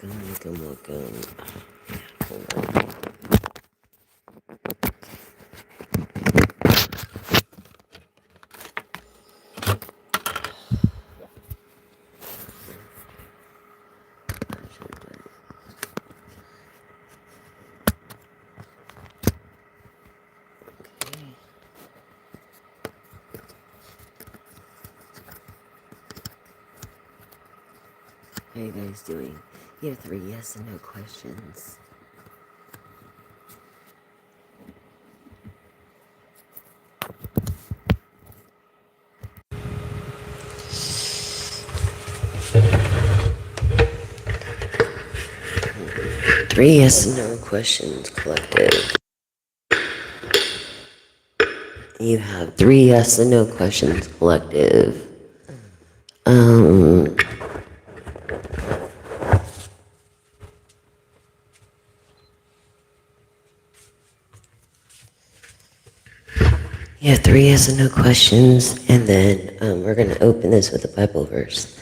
Welcome. Hold on. How you guys doing? You have 3 yes and no questions. Three yes and no questions collective. You have 3 yes and no questions collective. You have 3 yes and no questions, and then we're going to open this with a Bible verse.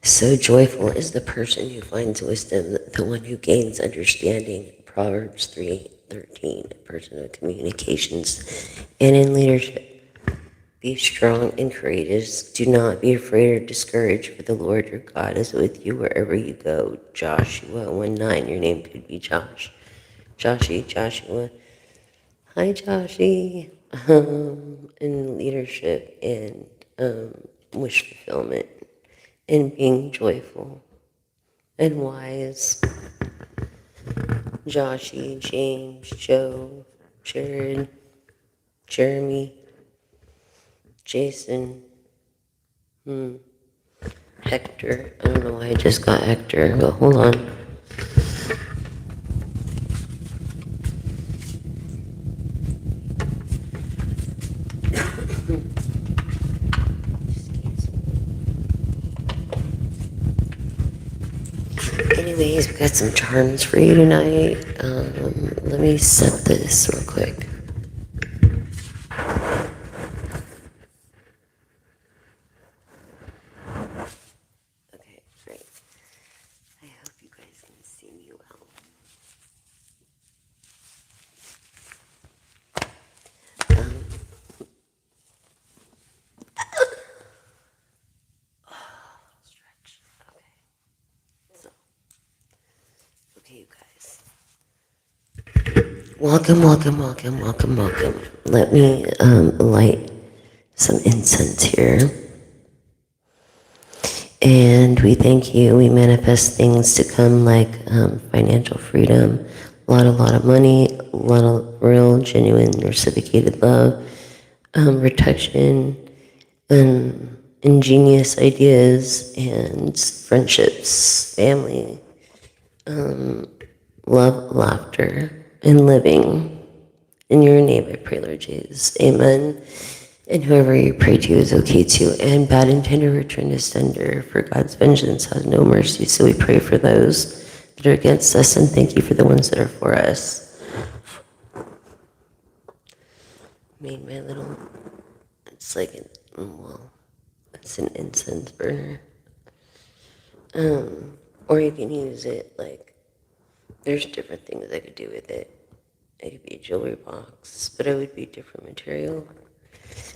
So joyful is the person who finds wisdom, the one who gains understanding. Proverbs 3:13, a person of communications and in leadership. Be strong and courageous. Do not be afraid or discouraged, for the Lord your God is with you wherever you go. Joshua 1:9, your name could be Josh. Joshua. Hi, Joshy. In leadership and wish fulfillment and being joyful and wise. Joshy, James, Joe, Jared, Jeremy, Jason, Hector. I don't know why I just got Hector, but hold on. Anyways, we got some charms for you tonight. Let me set this real quick. Okay, great. I hope you guys can see me well. Stretch. Okay. So, okay, you guys. Welcome. Let me light some incense here. And we thank you. We manifest things to come like financial freedom, a lot of money, a lot of real, genuine, reciprocated love, protection, ingenious ideas, and friendships, family, love, laughter, and living. In your name I pray, Lord Jesus. Amen. And whoever you pray to is okay too. And bad intender return to sender, for God's vengeance has no mercy. So we pray for those that are against us, and thank you for the ones that are for us. Made my little, it's like it's an incense burner. Or you can use it like, there's different things I could do with it. It could be a jewelry box, but it would be different material.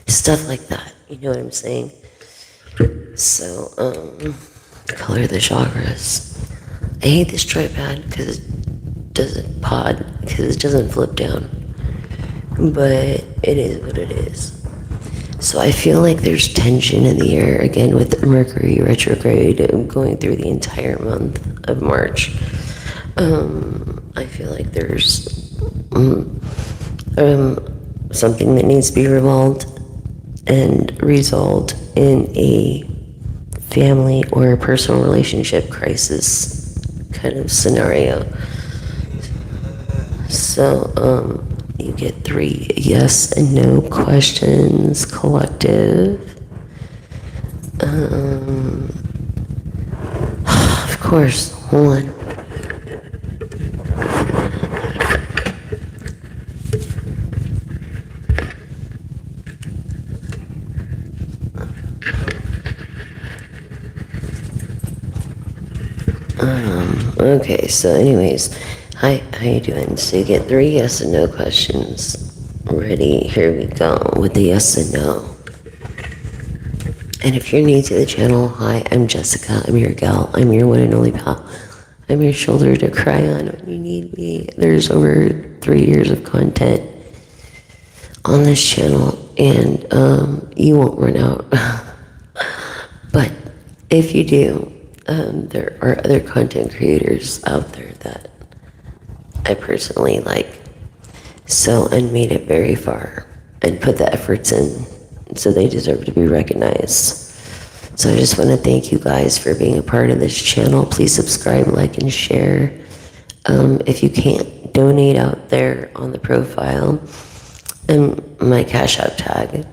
Stuff like that, you know what I'm saying? So, color of the chakras. I hate this tripod because it doesn't flip down. But it is what it is. So I feel like there's tension in the air again with Mercury retrograde going through the entire month of March. I feel like there's something that needs to be resolved in a family or a personal relationship crisis kind of scenario. So, you get 3 yes and no questions collective. Of course, hold on. Okay, so anyways, hi, how you doing? So you get 3 yes and no questions. Ready? Here we go with the yes and no. And if you're new to the channel, hi, I'm Jessica. I'm your gal. I'm your one and only pal. I'm your shoulder to cry on when you need me. There's over 3 years of content on this channel, and you won't run out. But if you do, there are other content creators out there that I personally like. So, and made it very far and put the efforts in, so they deserve to be recognized. So I just want to thank you guys for being a part of this channel. Please subscribe, like, and share. If you can't donate out there on the profile, my Cash App tag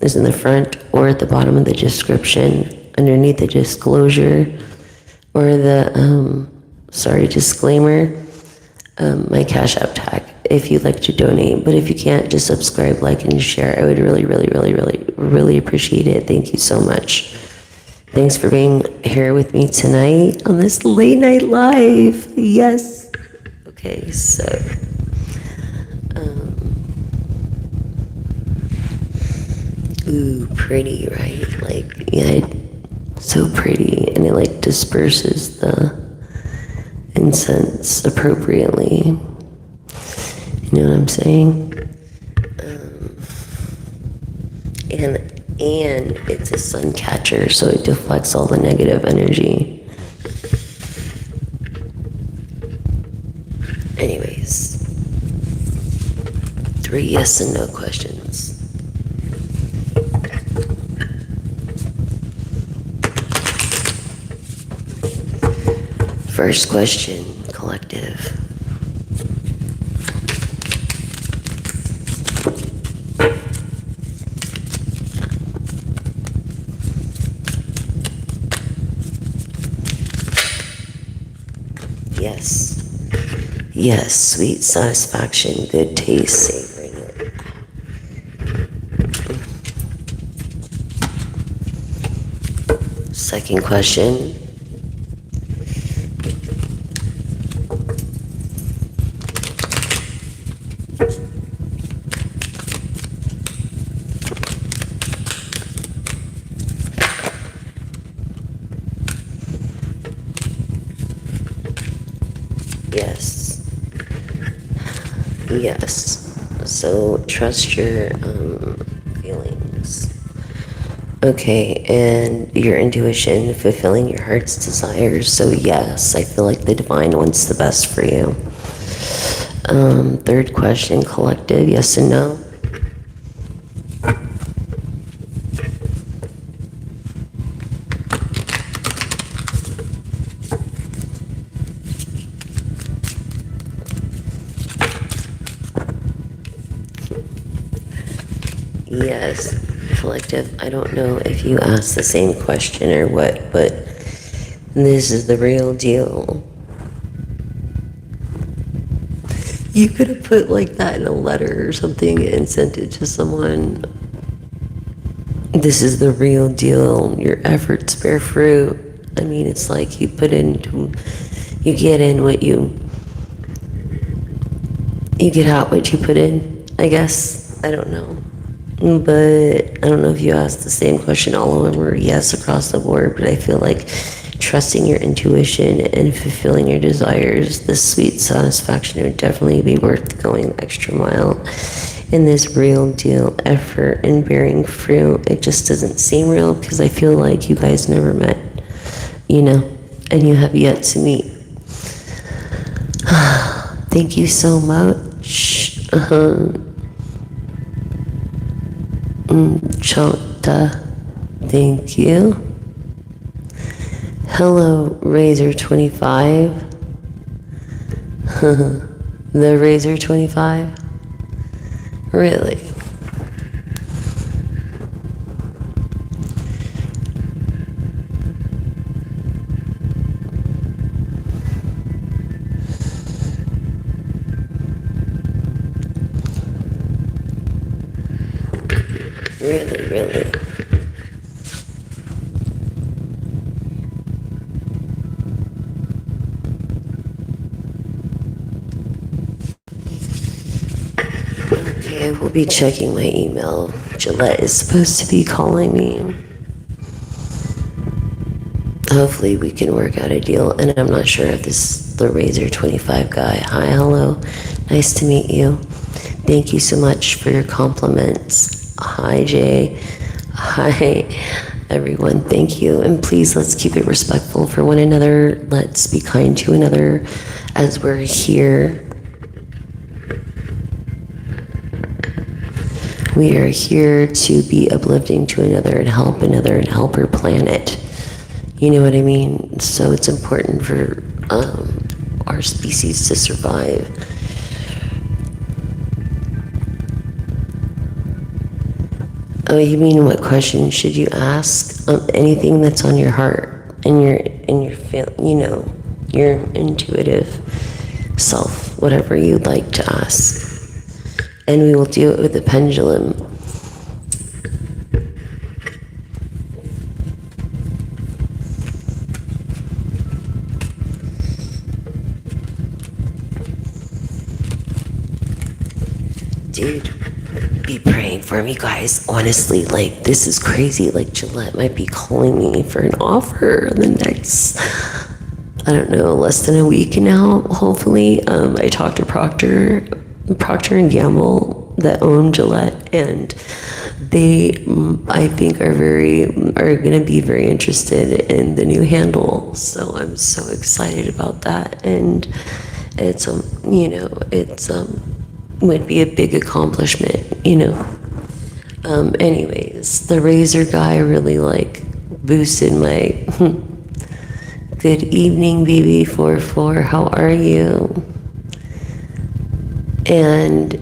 is in the front or at the bottom of the description, underneath the disclosure or the, disclaimer, my Cash App tag if you'd like to donate. But if you can't, just subscribe, like, and share. I would really, really, really, really, really appreciate it. Thank you so much. Thanks for being here with me tonight on this late night live. Yes. Okay, so ooh, pretty, right? Like, yeah, so pretty, and it like disperses the incense appropriately. You know what I'm saying? And it's a sun catcher, so it deflects all the negative energy. Anyways, 3 yes and no questions. First question, collective. Yes. Yes, sweet satisfaction, good taste, savoring it. Second question. Yes. Yes. So trust your feelings. Okay, and your intuition, fulfilling your heart's desires. So yes, I feel like the divine wants the best for you. Third question, collective, yes and no. Yes, collective. I don't know if you asked the same question or what, but this is the real deal. You could have put like that in a letter or something and sent it to someone. This is the real deal. Your efforts bear fruit. I mean, it's like you get in what you get out what you put in, I guess. I don't know. But I don't know if you asked the same question. All of them were yes across the board, but I feel like trusting your intuition and fulfilling your desires, the sweet satisfaction would definitely be worth going the extra mile. In this real deal effort and bearing fruit, it just doesn't seem real because I feel like you guys never met, and you have yet to meet. Thank you so much. Chota, thank you. Hello, Razor 25. The Razor 25? Really? Really, really. Okay, we'll be checking my email. Gillette is supposed to be calling me. Hopefully we can work out a deal. And I'm not sure if this is the Razor 25 guy. Hi, hello. Nice to meet you. Thank you so much for your compliments. Hi, Jay. Hi, everyone. Thank you. And please, let's keep it respectful for one another. Let's be kind to another as we're here. We are here to be uplifting to another and help our planet. You know what I mean? So it's important for our species to survive. Oh, you mean what question should you ask? Anything that's on your heart and your intuitive self, whatever you'd like to ask. And we will do it with the pendulum. Dude, be praying for me, guys. Honestly, like, this is crazy. Like, Gillette might be calling me for an offer in the next, I don't know, less than a week now, hopefully. I talked to Procter and Gamble that own Gillette, and they, I think, are going to be very interested in the new handle. So I'm so excited about that. And it's, would be a big accomplishment, anyways, the Razor guy really boosted my good evening, BB44. How are you? And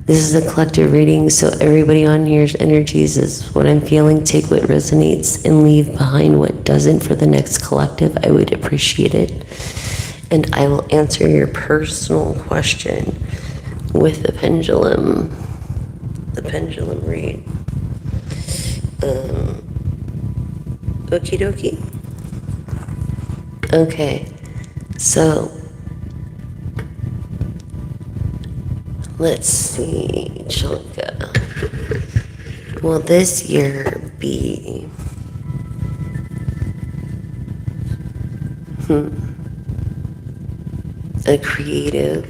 this is a collective reading, so everybody on here's energies is what I'm feeling. Take what resonates and leave behind what doesn't for the next collective. I would appreciate it. And I will answer your personal question with the pendulum read. Okie dokie. Okay, so let's see, Chanka. Will this year be a creative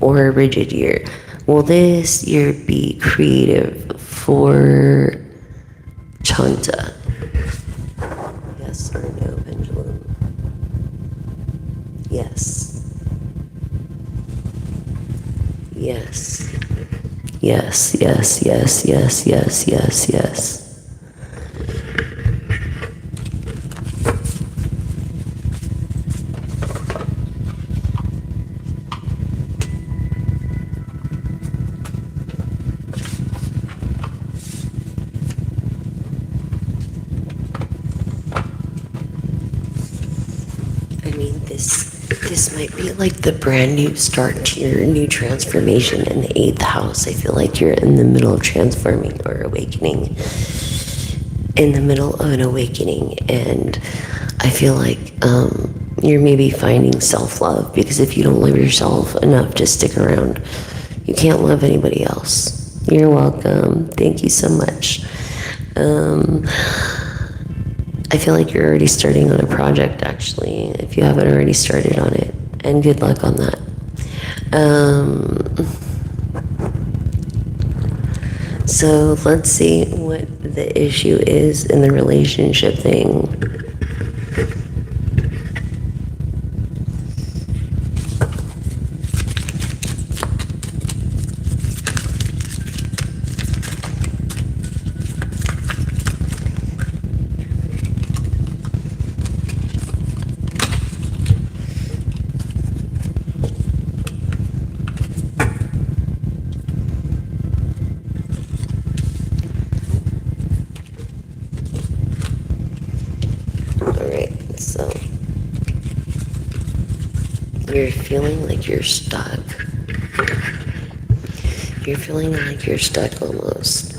or a rigid year? Will this year be creative for Chanta? Yes or no, pendulum? Yes. Yes. Yes, yes, yes, yes, yes, yes, yes. This might be like the brand new start to your new transformation in the 8th house. I feel like you're in the middle of transforming or awakening. In the middle of an awakening. And I feel like you're maybe finding self-love, because if you don't love yourself enough to stick around, you can't love anybody else. You're welcome. Thank you so much. I feel like you're already starting on a project, actually, if you haven't already started on it. And good luck on that. So let's see what the issue is in the relationship thing. So you're feeling like you're stuck. You're feeling like you're stuck almost.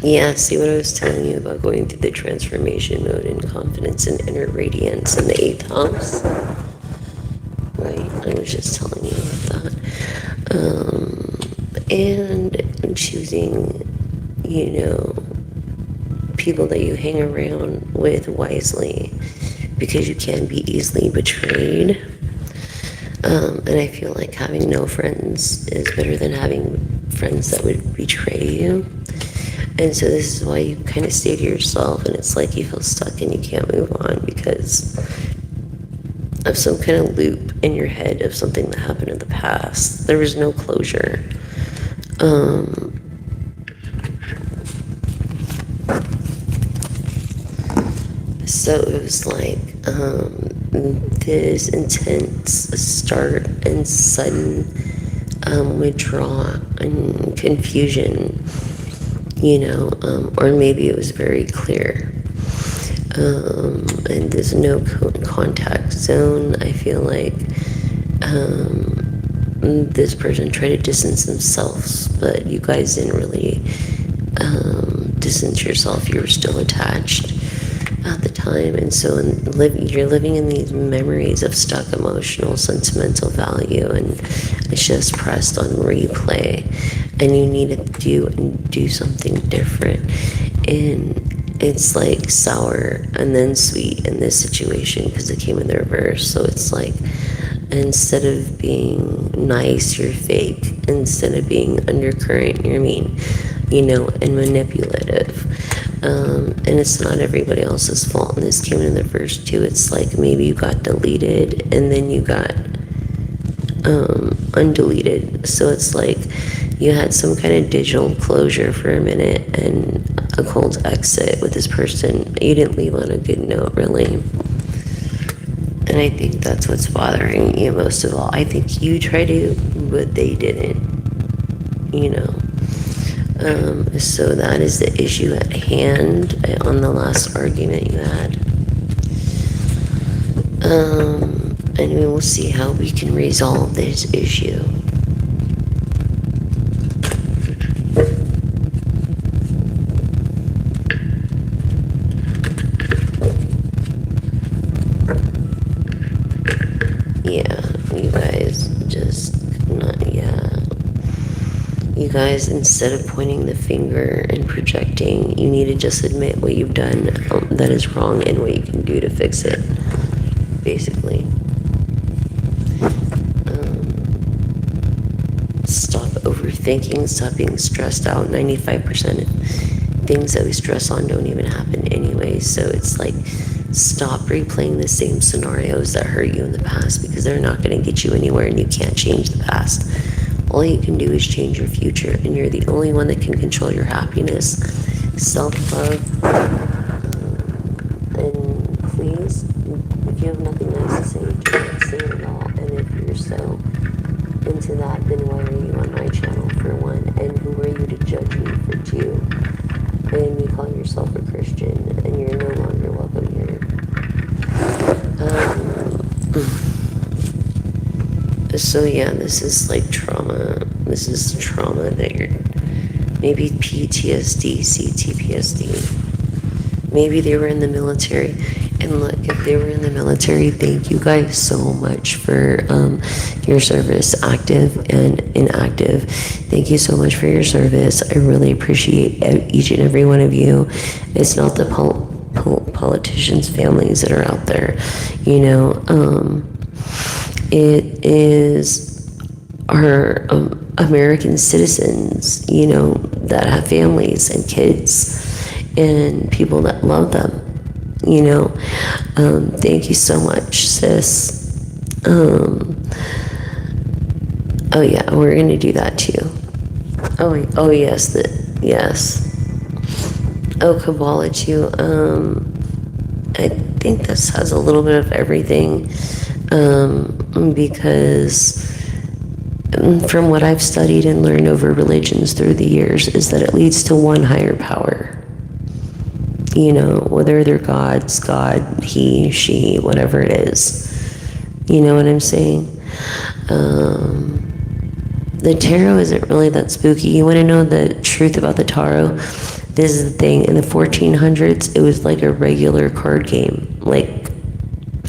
Yeah, see what I was telling you about going through the transformation mode and confidence and inner radiance in the 8th house? Right? I was just telling you about that. And choosing, people that you hang around with wisely, because you can be easily betrayed. And I feel like having no friends is better than having friends that would betray you. And so this is why you kind of stay to yourself, and it's like you feel stuck and you can't move on because of some kind of loop in your head of something that happened in the past. There was no closure. So it was like this intense start and sudden withdrawal and confusion, or maybe it was very clear. And there's no contact zone. I feel like this person tried to distance themselves, but you guys didn't really distance yourself. You were still attached at the time, and so you're living in these memories of stuck emotional, sentimental value, and it's just pressed on replay, and you need to do something different. And it's like sour and then sweet in this situation because it came in the reverse. So it's like, instead of being nice, you're fake. Instead of being undercurrent, you're mean, and manipulative. And it's not everybody else's fault. And this came in the first two. It's like maybe you got deleted and then you got undeleted. So it's like you had some kind of digital closure for a minute and a cold exit with this person. You didn't leave on a good note, really. And I think that's what's bothering you most of all. I think you tried to, but they didn't, So that is the issue at hand on the last argument you had. And we will see how we can resolve this issue. You guys, instead of pointing the finger and projecting, you need to just admit what you've done that is wrong and what you can do to fix it, basically. Stop overthinking, stop being stressed out. 95% of things that we stress on don't even happen anyway, so it's like, stop replaying the same scenarios that hurt you in the past, because they're not going to get you anywhere and you can't change the past. All you can do is change your future, and you're the only one that can control your happiness. Self-love, and please, if you have nothing nice to say, don't say it at all. And if you're so into that, then why are you on my channel, for one? And who are you to judge me, for two? And you call yourself a Christian, and you're no longer welcome here. So yeah, this is like trauma. This is trauma that you're, maybe PTSD, CTPSD. Maybe they were in the military. And look, if they were in the military, thank you guys so much for your service, active and inactive. Thank you so much for your service. I really appreciate each and every one of you. It's not the politicians' families that are out there, it is our American citizens, that have families and kids and people that love them, Thank you so much, sis. Oh yeah, we're gonna do that too. Oh yes, yes. Oh, Kabbalah too. I think this has a little bit of everything. Because from what I've studied and learned over religions through the years is that it leads to one higher power. Whether they're gods, God, he, she, whatever it is. You know what I'm saying? The tarot isn't really that spooky. You want to know the truth about the tarot? This is the thing. In the 1400s, it was like a regular card game, like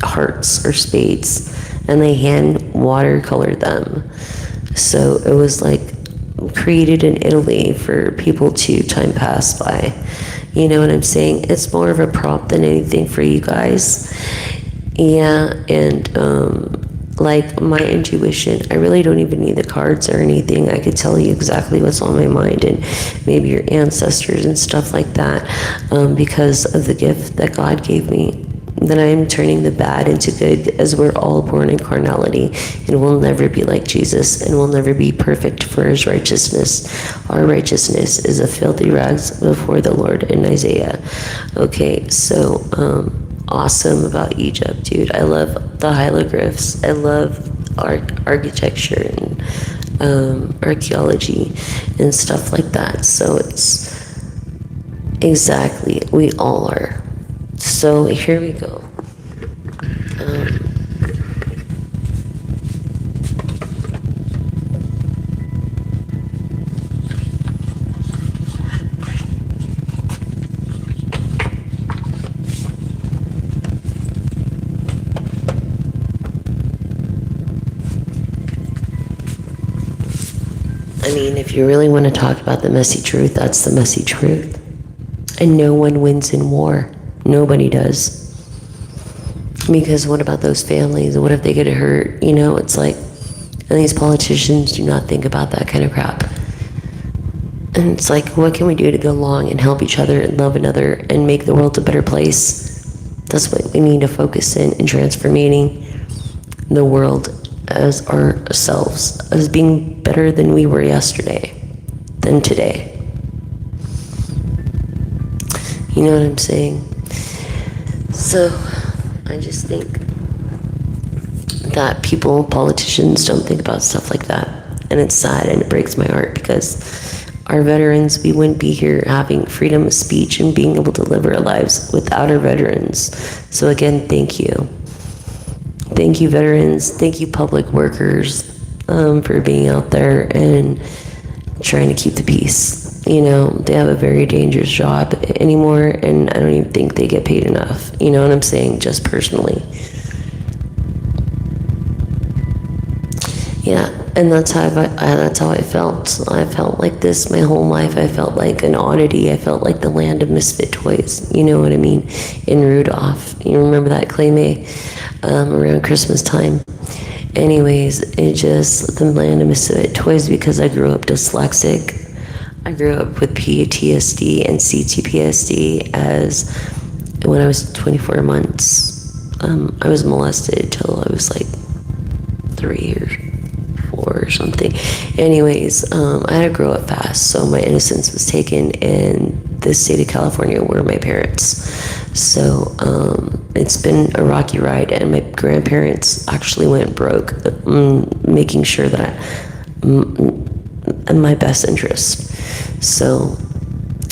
hearts or spades. and they hand watercolored them. So it was like created in Italy for people to time pass by. You know what I'm saying? It's more of a prop than anything for you guys. Yeah, and like my intuition, I really don't even need the cards or anything. I could tell you exactly what's on my mind and maybe your ancestors and stuff like that, because of the gift that God gave me. That I am turning the bad into good, as we're all born in carnality, and we'll never be like Jesus, and we'll never be perfect for his righteousness. Our righteousness is a filthy rags before the Lord in Isaiah. Okay, so awesome about Egypt, dude. I love the hieroglyphs. I love architecture and archaeology and stuff like that. So it's exactly, we all are. So here we go. I mean, if you really want to talk about the messy truth, that's the messy truth. And no one wins in war. Nobody does. Because what about those families? What if they get hurt? You know, it's like, and these politicians do not think about that kind of crap. And it's like, what can we do to go along and help each other and love another and make the world a better place? That's what we need to focus in transforming the world as ourselves, as being better than we were yesterday, than today. You know what I'm saying? So I just think that people, politicians, don't think about stuff like that. And it's sad and it breaks my heart, because our veterans, we wouldn't be here having freedom of speech and being able to live our lives without our veterans. So again, thank you. Thank you, veterans. Thank you, public workers, for being out there and trying to keep the peace. You know, they have a very dangerous job anymore, and I don't even think they get paid enough. You know what I'm saying? Just personally. Yeah, and that's how I felt. I felt like this my whole life. I felt like an oddity. I felt like the land of misfit toys. You know what I mean? In Rudolph. You remember that, Claymay? Around Christmas time. Anyways, it just, the land of misfit toys, because I grew up dyslexic. I grew up with PTSD and CTPSD, as when I was 24 months. I was molested till I was like 3 or 4 or something. Anyways, I had to grow up fast, so my innocence was taken in the state of California, where my parents. So it's been a rocky ride, and my grandparents actually went broke, making sure that in my best interest. So,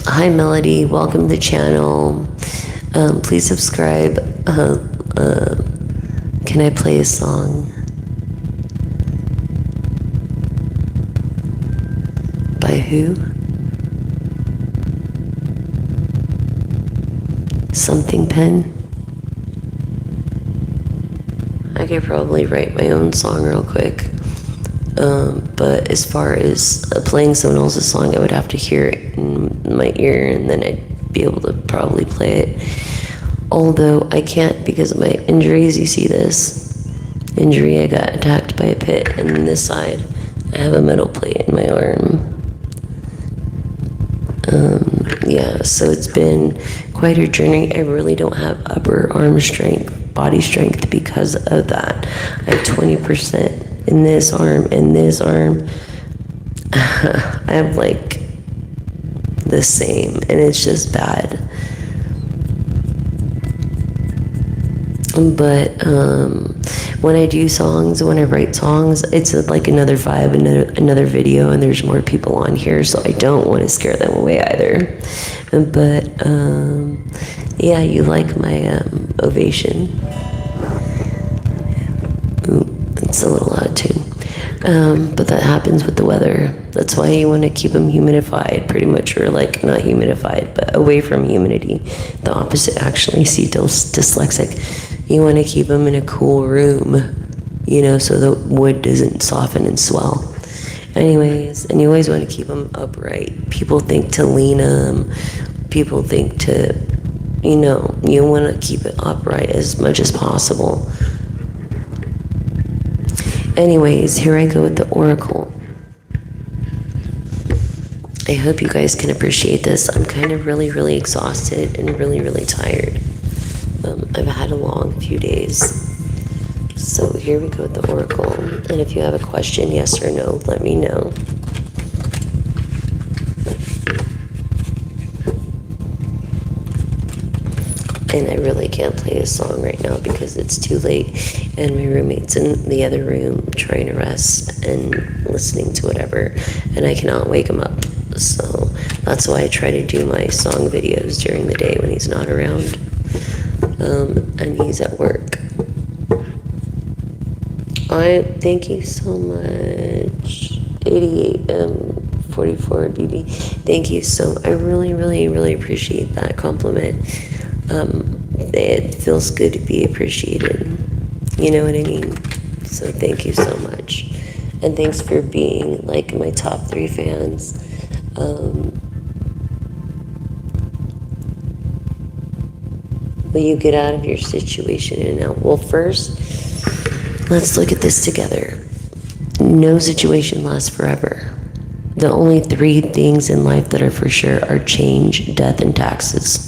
hi Melody, welcome to the channel. Please subscribe. Can I play a song? By who? Something Pen. I could probably write my own song real quick. But as far as playing someone else's song, I would have to hear it in my ear, and then I'd be able to probably play it. Although I can't because of my injuries. You see this injury? I got attacked by a pit, and on this side, I have a metal plate in my arm. Yeah, so it's been quite a journey. I really don't have upper arm strength, body strength, because of that. I have 20% in this arm, and this arm, I have like the same, and it's just bad. But when I do songs, when I write songs, it's like another vibe, another video, and there's more people on here, so I don't want to scare them away either. But yeah, you like my ovation. Ooh, it's a little out of tune. But that happens with the weather. That's why you want to keep them humidified, pretty much, or like not humidified, but away from humidity. The opposite, actually. See, dyslexic. You want to keep them in a cool room. so the wood doesn't soften and swell. Anyways, and you always want to keep them upright. People think to lean them. People think to, you want to keep it upright as much as possible. Anyways, here I go with the oracle. I hope you guys can appreciate this. I'm kind of really, really exhausted and really, really tired. I've had a long few days. So here we go with the oracle. And if you have a question, yes or no, let me know. And I really can't play a song right now because it's too late and my roommate's in the other room trying to rest and listening to whatever, and I cannot wake him up. So that's why I try to do my song videos during the day when he's not around, and he's at work. I thank you so much. 88 44 BB. Thank you I really, really, really appreciate that compliment. It feels good to be appreciated. You know what I mean? So thank you so much. And thanks for being like my top 3 fans. Will you get out of your situation and out? Well, first, let's look at this together. No situation lasts forever. The only 3 things in life that are for sure are change, death, and taxes.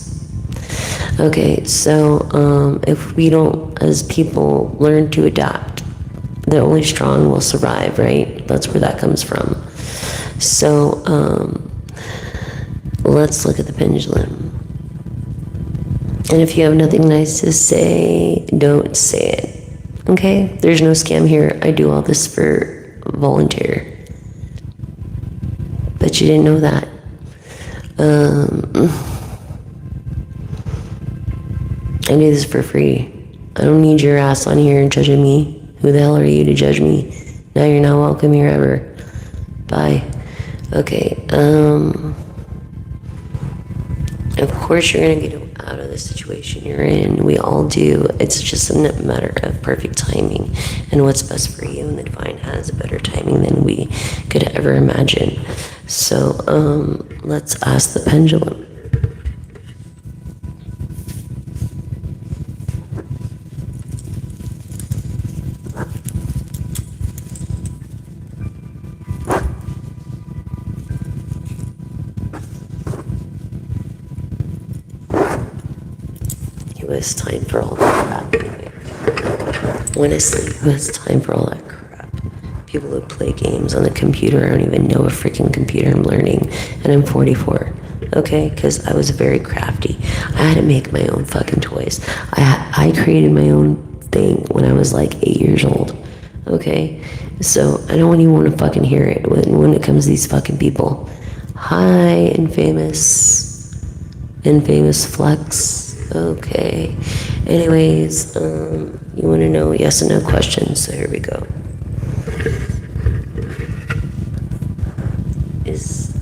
Okay, so if we don't, as people, learn to adapt, the only strong will survive, right? That's where that comes from. So let's look at the pendulum. And if you have nothing nice to say, don't say it. Okay? There's no scam here. I do all this for volunteer. But you didn't know that. I do this for free. I don't need your ass on here judging me. Who the hell are you to judge me? Now you're not welcome here ever. Bye. Okay, of course you're gonna get out of the situation you're in. We all do. It's just a matter of perfect timing and what's best for you, and the divine has a better timing than we could ever imagine. So, let's ask the pendulum. It's time for all that crap anyway. Honestly, who has time for all that crap? People who play games on the computer. I don't even know a freaking computer. I'm learning, and I'm 44. Okay, because I was very crafty. I had to make my own fucking toys. I created my own thing when I was like 8 years old. Okay, so I don't even want to fucking hear it when it comes to these fucking people. Hi, infamous flex. Okay. Anyways, you want to know yes and no questions, so here we go. Is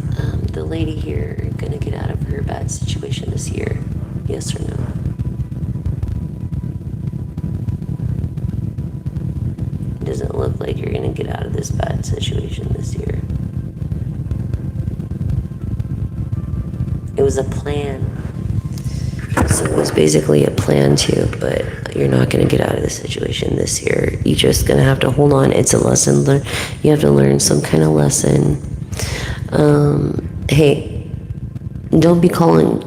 the lady here going to get out of her bad situation this year? Yes or no? Does it look like you're going to get out of this bad situation this year? It was a plan. So it was basically a plan too, but you're not going to get out of the situation this year. You're just going to have to hold on. It's a lesson learned. You have to learn some kind of lesson. Hey, don't be calling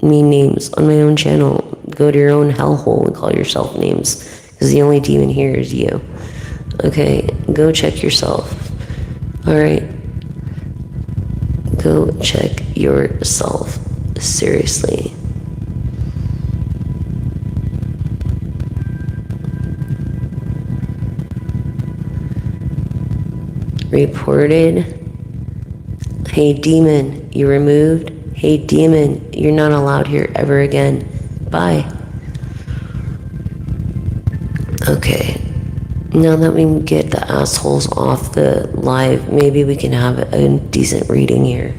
me names on my own channel. Go to your own hellhole and call yourself names, because the only demon here is you. Okay, go check yourself. All right, go check yourself. Seriously. Reported. Hey demon, you removed. Hey demon, you're not allowed here ever again. Bye. Okay. Now that we can get the assholes off the live, maybe we can have a decent reading here.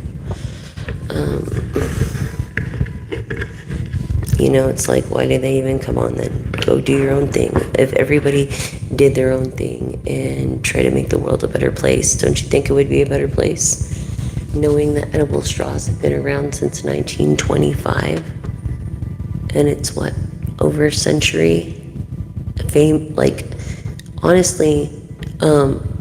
It's like, why did they even come on then? Go do your own thing. If everybody did their own thing and try to make the world a better place, don't you think it would be a better place? Knowing that edible straws have been around since 1925, and it's what, over a century? Like, honestly,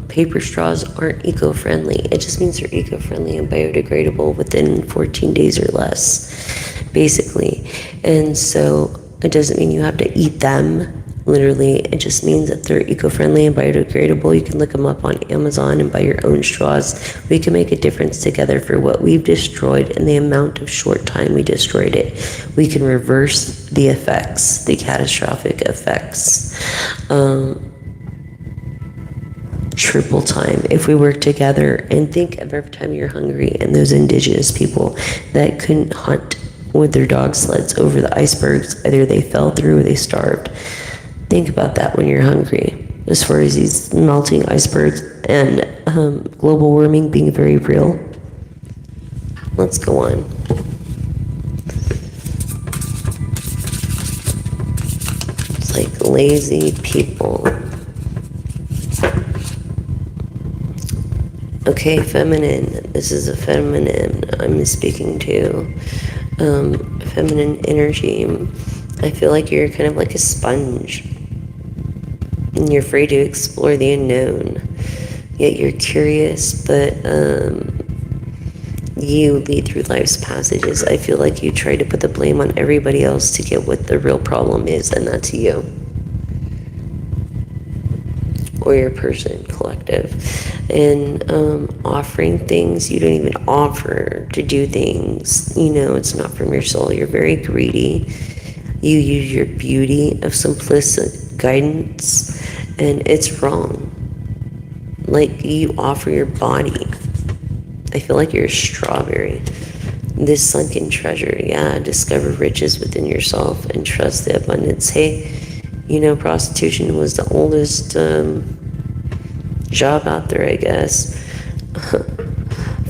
paper straws aren't eco-friendly. It just means they're eco-friendly and biodegradable within 14 days or less, basically. And so it doesn't mean you have to eat them. Literally, it just means that they're eco-friendly and biodegradable. You can look them up on Amazon and buy your own straws. We can make a difference together for what we've destroyed and the amount of short time we destroyed it. We can reverse the effects, the catastrophic effects. Triple time if we work together. And think of every time you're hungry and those indigenous people that couldn't hunt with their dog sleds over the icebergs, either they fell through or they starved. Think about that when you're hungry, as far as these melting icebergs and global warming being very real. Let's go on. It's like lazy people. Okay, feminine. This is a feminine I'm speaking to. Feminine energy. I feel like you're kind of like a sponge. And you're afraid to explore the unknown. Yet you're curious, but you lead through life's passages. I feel like you try to put the blame on everybody else to get what the real problem is, and that's you. Or your person, collective. And offering things, you don't even offer to do things. You know, it's not from your soul. You're very greedy. You use your beauty of simplicity guidance, and it's wrong. Like, you offer your body. I feel like you're a strawberry. This sunken treasure, yeah, discover riches within yourself and trust the abundance. Hey, you know, prostitution was the oldest job out there, I guess.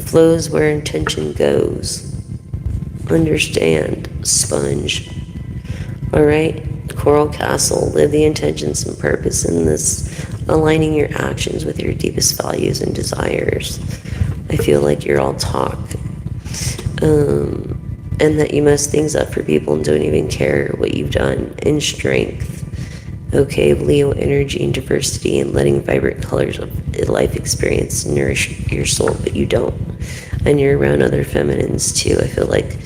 Flows where intention goes. Understand, sponge. All right, Coral Castle, live the intentions and purpose in this, aligning your actions with your deepest values and desires. I feel like you're all talk. And that you mess things up for people and don't even care what you've done in strength. Okay, Leo energy and diversity and letting vibrant colors of life experience nourish your soul, but you don't. And you're around other feminines too. I feel like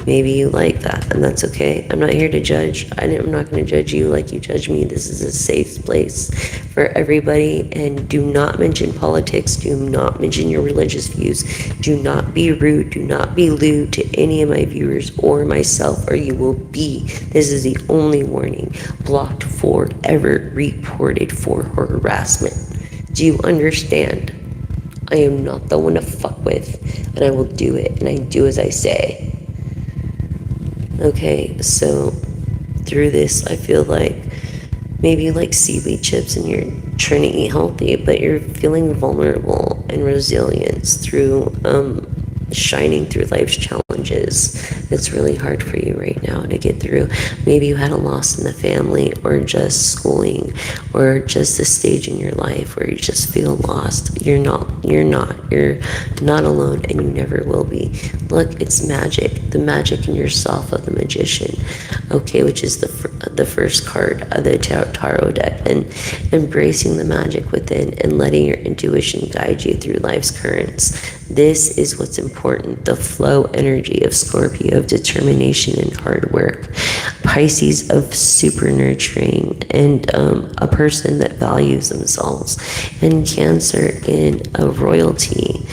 maybe you like that, and that's okay. I'm not here to judge. I'm not going to judge you like you judge me. This is a safe place for everybody. And do not mention politics. Do not mention your religious views. Do not be rude. Do not be lewd to any of my viewers or myself, or you will be. This is the only warning. Blocked forever, reported for harassment. Do you understand? I am not the one to fuck with, and I will do it, and I do as I say. Okay, so through this, I feel like maybe you like seaweed chips and you're trying to eat healthy, but you're feeling vulnerable and resilience through shining through life's challenges. It's really hard for you right now to get through. Maybe you had a loss in the family, or just schooling, or just a stage in your life where you just feel lost. You're not alone, and you never will be. Look, it's magic, the magic in yourself of the magician, okay, which is the first card of the tarot deck, and embracing the magic within and letting your intuition guide you through life's currents. This is what's important, the flow energy of Scorpio, of determination and hard work. Pisces, of super nurturing and a person that values themselves. And Cancer, in a royalty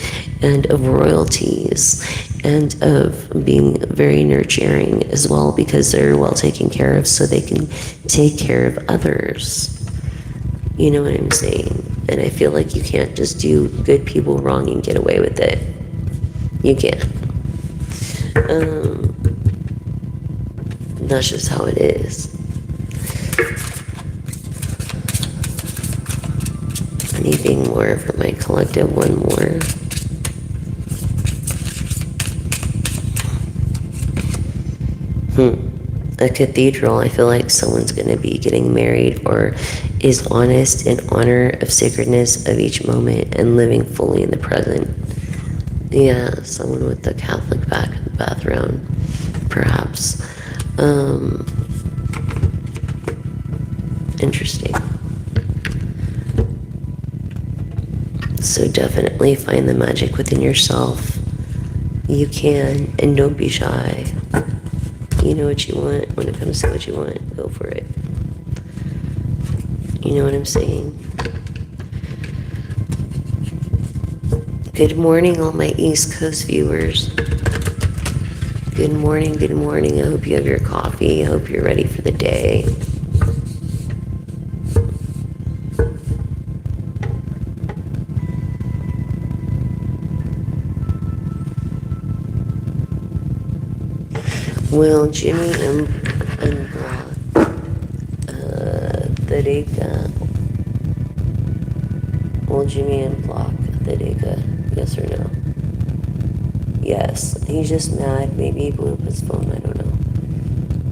and of royalties, and of being very nurturing as well, because they're well taken care of, so they can take care of others. You know what I'm saying? And I feel like you can't just do good people wrong and get away with it. You can't. That's just how it is. Anything more for my collective? One more. a cathedral, I feel like someone's going to be getting married or is honest in honor of sacredness of each moment and living fully in the present. Yeah, someone with the Catholic background, perhaps. Interesting. So definitely find the magic within yourself. You can, and don't be shy. You know what you want. When it comes to what you want, go for it. You know what I'm saying? Good morning, all my East Coast viewers. Good morning, good morning. I hope you have your coffee. I hope you're ready for the day. Well, Jimmy and Thereka. Well, Jimmy and Block Thereka. Yes or no? Yes. He's just mad. Maybe he blew up his phone. I don't know.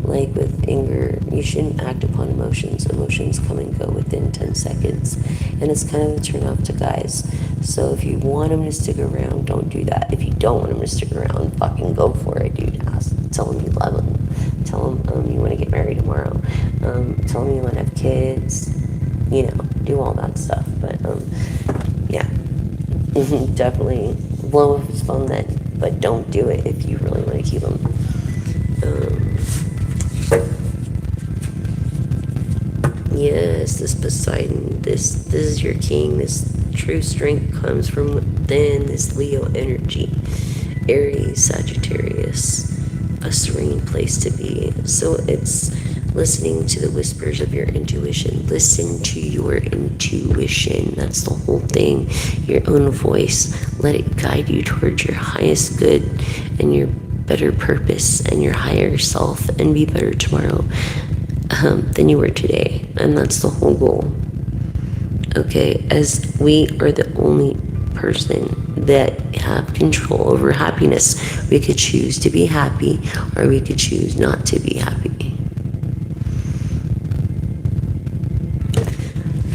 Like with anger, you shouldn't act upon emotions. Emotions come and go within 10 seconds. And it's kind of a turn off to guys. So if you want him to stick around, don't do that. If you don't want him to stick around, fucking go for it, dude. Tell him you love him. Tell him you want to get married tomorrow. Tell him you want to have kids. You know, do all that stuff. But, yeah. Definitely blow up his phone then. But don't do it if you really want to keep him. Yes, this Poseidon, this is your king. This true strength comes from within, this Leo energy. Aries, Sagittarius, a serene place to be. So it's listening to the whispers of your intuition. Listen to your intuition. That's the whole thing. Your own voice. Let it guide you towards your highest good and your better purpose and your higher self, and be better tomorrow than you were today. And that's the whole goal. Okay, as we are the only person that have control over happiness. We could choose to be happy, or we could choose not to be happy.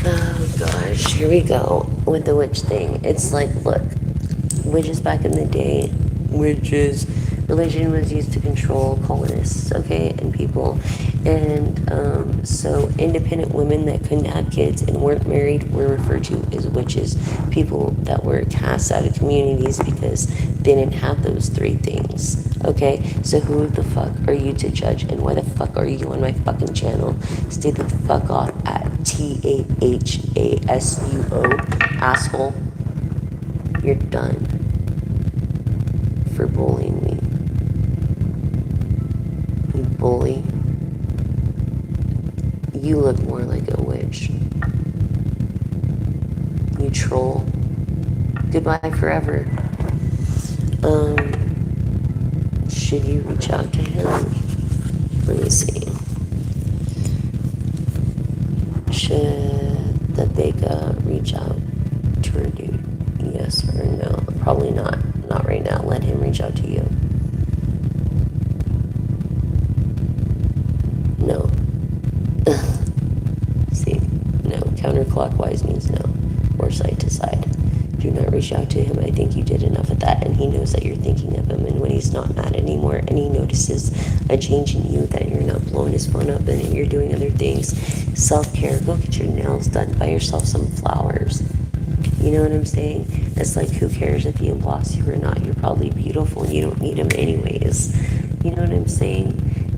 Oh gosh, here we go with the witch thing. It's like, look, witches back in the day, religion was used to control colonists, okay, and people. And so independent women that couldn't have kids and weren't married were referred to as witches. People that were cast out of communities because they didn't have those three things, okay? So who the fuck are you to judge, and why the fuck are you on my fucking channel? Stay the fuck off at TAHASUO, asshole. You're done for bullying me. You bully. You look more like a witch. You troll. Goodbye forever. Should you reach out to him? Let me see. Should the Becca reach out to her dude? Yes or no? Probably not. Not right now. Let him reach out to you. No. See, no. Counterclockwise means no, or side to side. Do not reach out to him. I think you did enough of that, and he knows that you're thinking of him. And when he's not mad anymore, and he notices a change in you, that you're not blowing his phone up and you're doing other things, self-care. Go get your nails done. Buy yourself some flowers. You know what I'm saying? It's like, who cares if he unblocks you or not? You're probably beautiful, and you don't need him anyways. You know what I'm saying?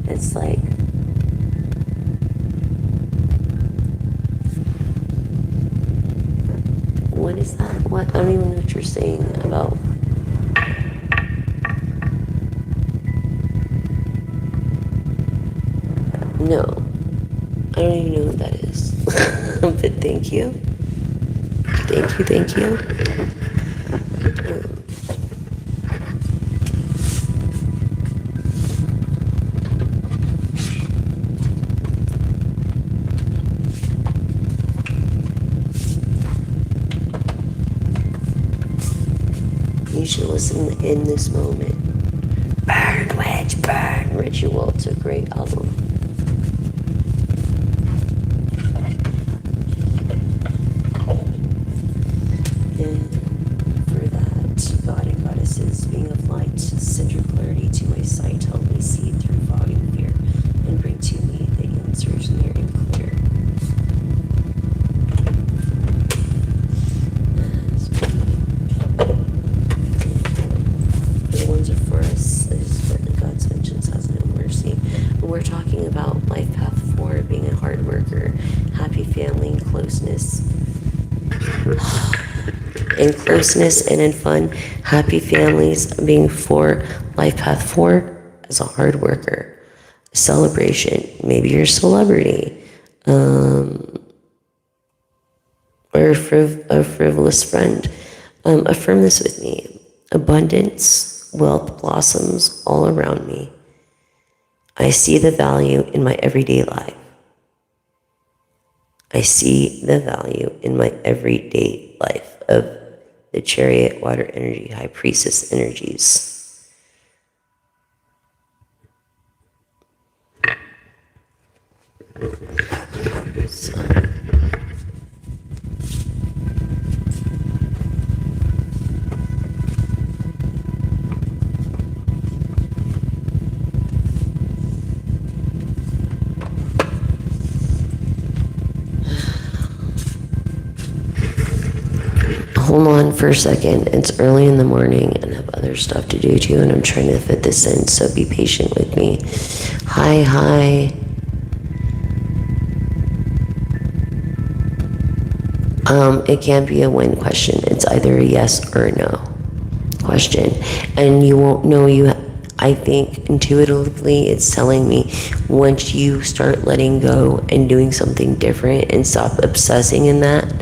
It's like, what is that? What? I don't even know what you're saying about. No. I don't even know what that is. But thank you. Thank you. You should listen in this moment. Burn, witch. Bang Ritual. It's a great album. And for that, God and Goddesses, being of light, send your clarity to my sight. Help me see through fog and fear, and bring to me the answers near and clear. The ones are for us is what God's vengeance has no mercy. We're talking about life path 4, being a hard worker, happy family, and closeness. In closeness and in fun, happy families, being for life path 4 as a hard worker. Celebration, maybe you're a celebrity, or a frivolous friend. Affirm this with me. Abundance, wealth blossoms all around me. I see the value in my everyday life. I see the value in my everyday life of the chariot, water energy, high priestess energies. So, hold on for a second. It's early in the morning and I have other stuff to do too, and I'm trying to fit this in, so be patient with me. Hi. It can be a when question. It's either a yes or a no question. And you won't know I think intuitively it's telling me once you start letting go and doing something different and stop obsessing in that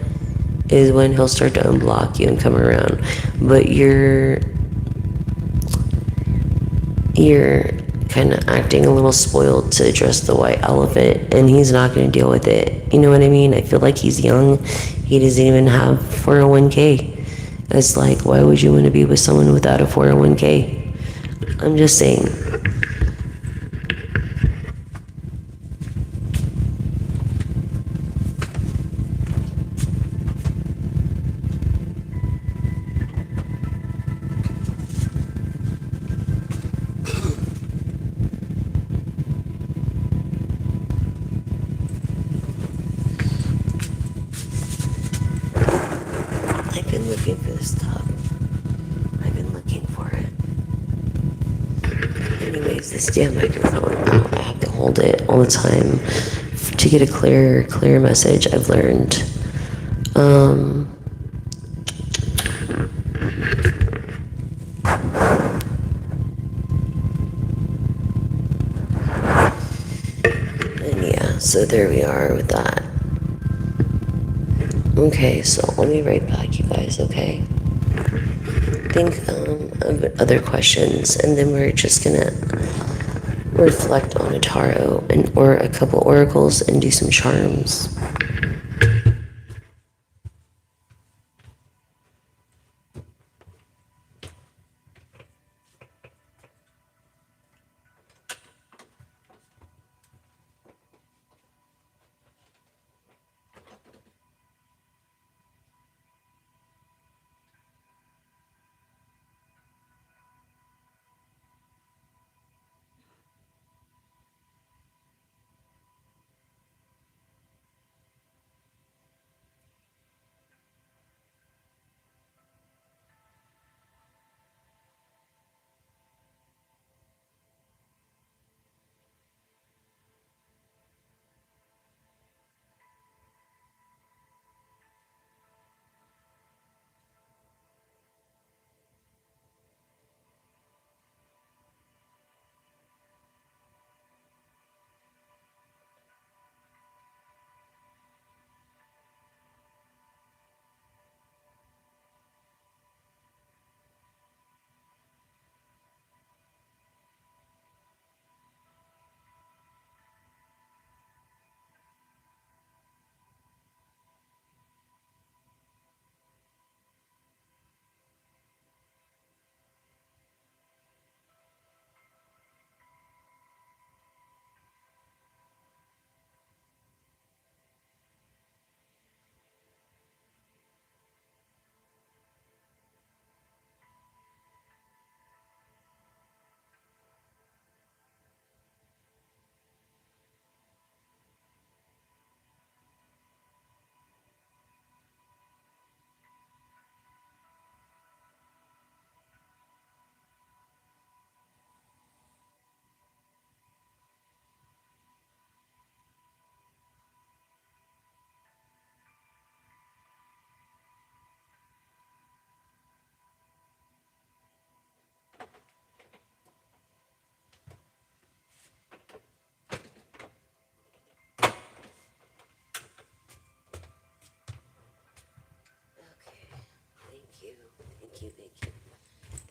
is when he'll start to unblock you and come around. But you're kind of acting a little spoiled to address the white elephant, and he's not going to deal with it. You know what I mean? I feel like he's young. He doesn't even have 401k. It's like, why would you want to be with someone without a 401k? I'm just saying. I've been looking for this stuff. I've been looking for it. Anyways, this damn microphone, I have to hold it all the time to get a clear message. I've learned. And yeah, so there we are with that. Okay, so let me write back, you guys, okay? Think of other questions, and then we're just gonna reflect on a tarot or a couple oracles and do some charms.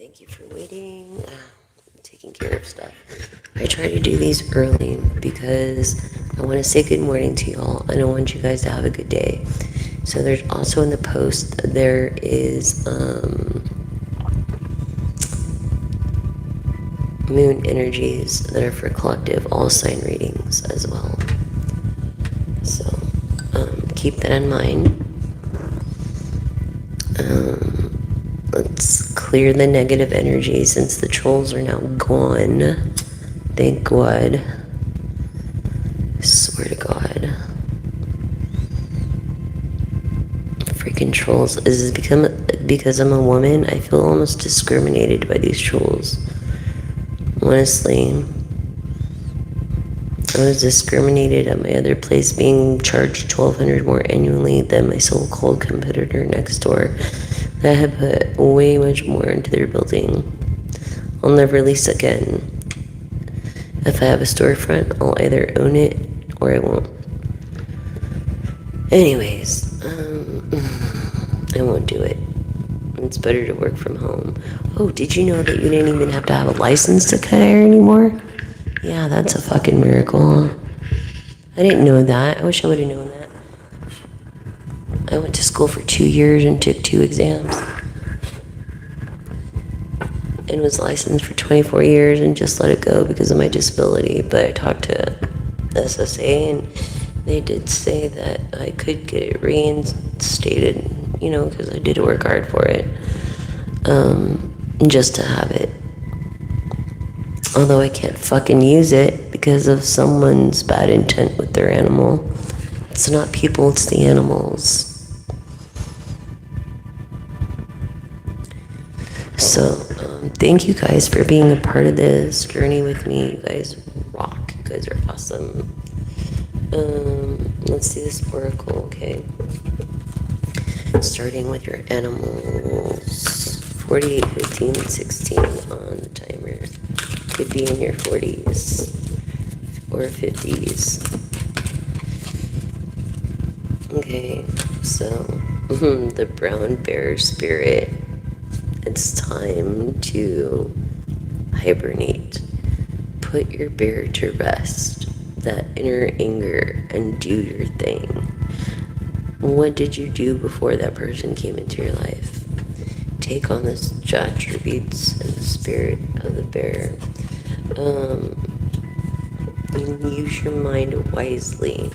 Thank you for waiting. Taking care of stuff. I try to do these early because I want to say good morning to y'all and I want you guys to have a good day. So there's also in the post, there is moon energies that are for collective all sign readings as well. So keep that in mind. Let's clear the negative energy since the trolls are now gone. Thank God. I swear to God. Freaking trolls. Is it because I'm a woman? I feel almost discriminated by these trolls. Honestly. I was discriminated at my other place, being charged $1,200 more annually than my so-called competitor next door that had put way much more into their building. I'll never lease again. If I have a storefront, I'll either own it or I won't. Anyways, I won't do it. It's better to work from home. Oh, did you know that you didn't even have to have a license to cut hair anymore? Yeah, that's a fucking miracle. I didn't know that. I wish I would have known that. I went to school for 2 years and took 2 exams. And was licensed for 24 years and just let it go because of my disability. But I talked to SSA and they did say that I could get it reinstated, you know, because I did work hard for it. Just to have it. Although I can't fucking use it because of someone's bad intent with their animal. It's not people, it's the animals. So, thank you guys for being a part of this journey with me. You guys rock. You guys are awesome. Let's see this oracle, okay? Starting with your animals. 48, 15, 16 on the timer. Could be in your 40s or 50s. Okay, so the brown bear spirit. It's time to hibernate. Put your bear to rest. That inner anger and do your thing. What did you do before that person came into your life? Take on the attributes and the spirit of the bear. Use your mind wisely.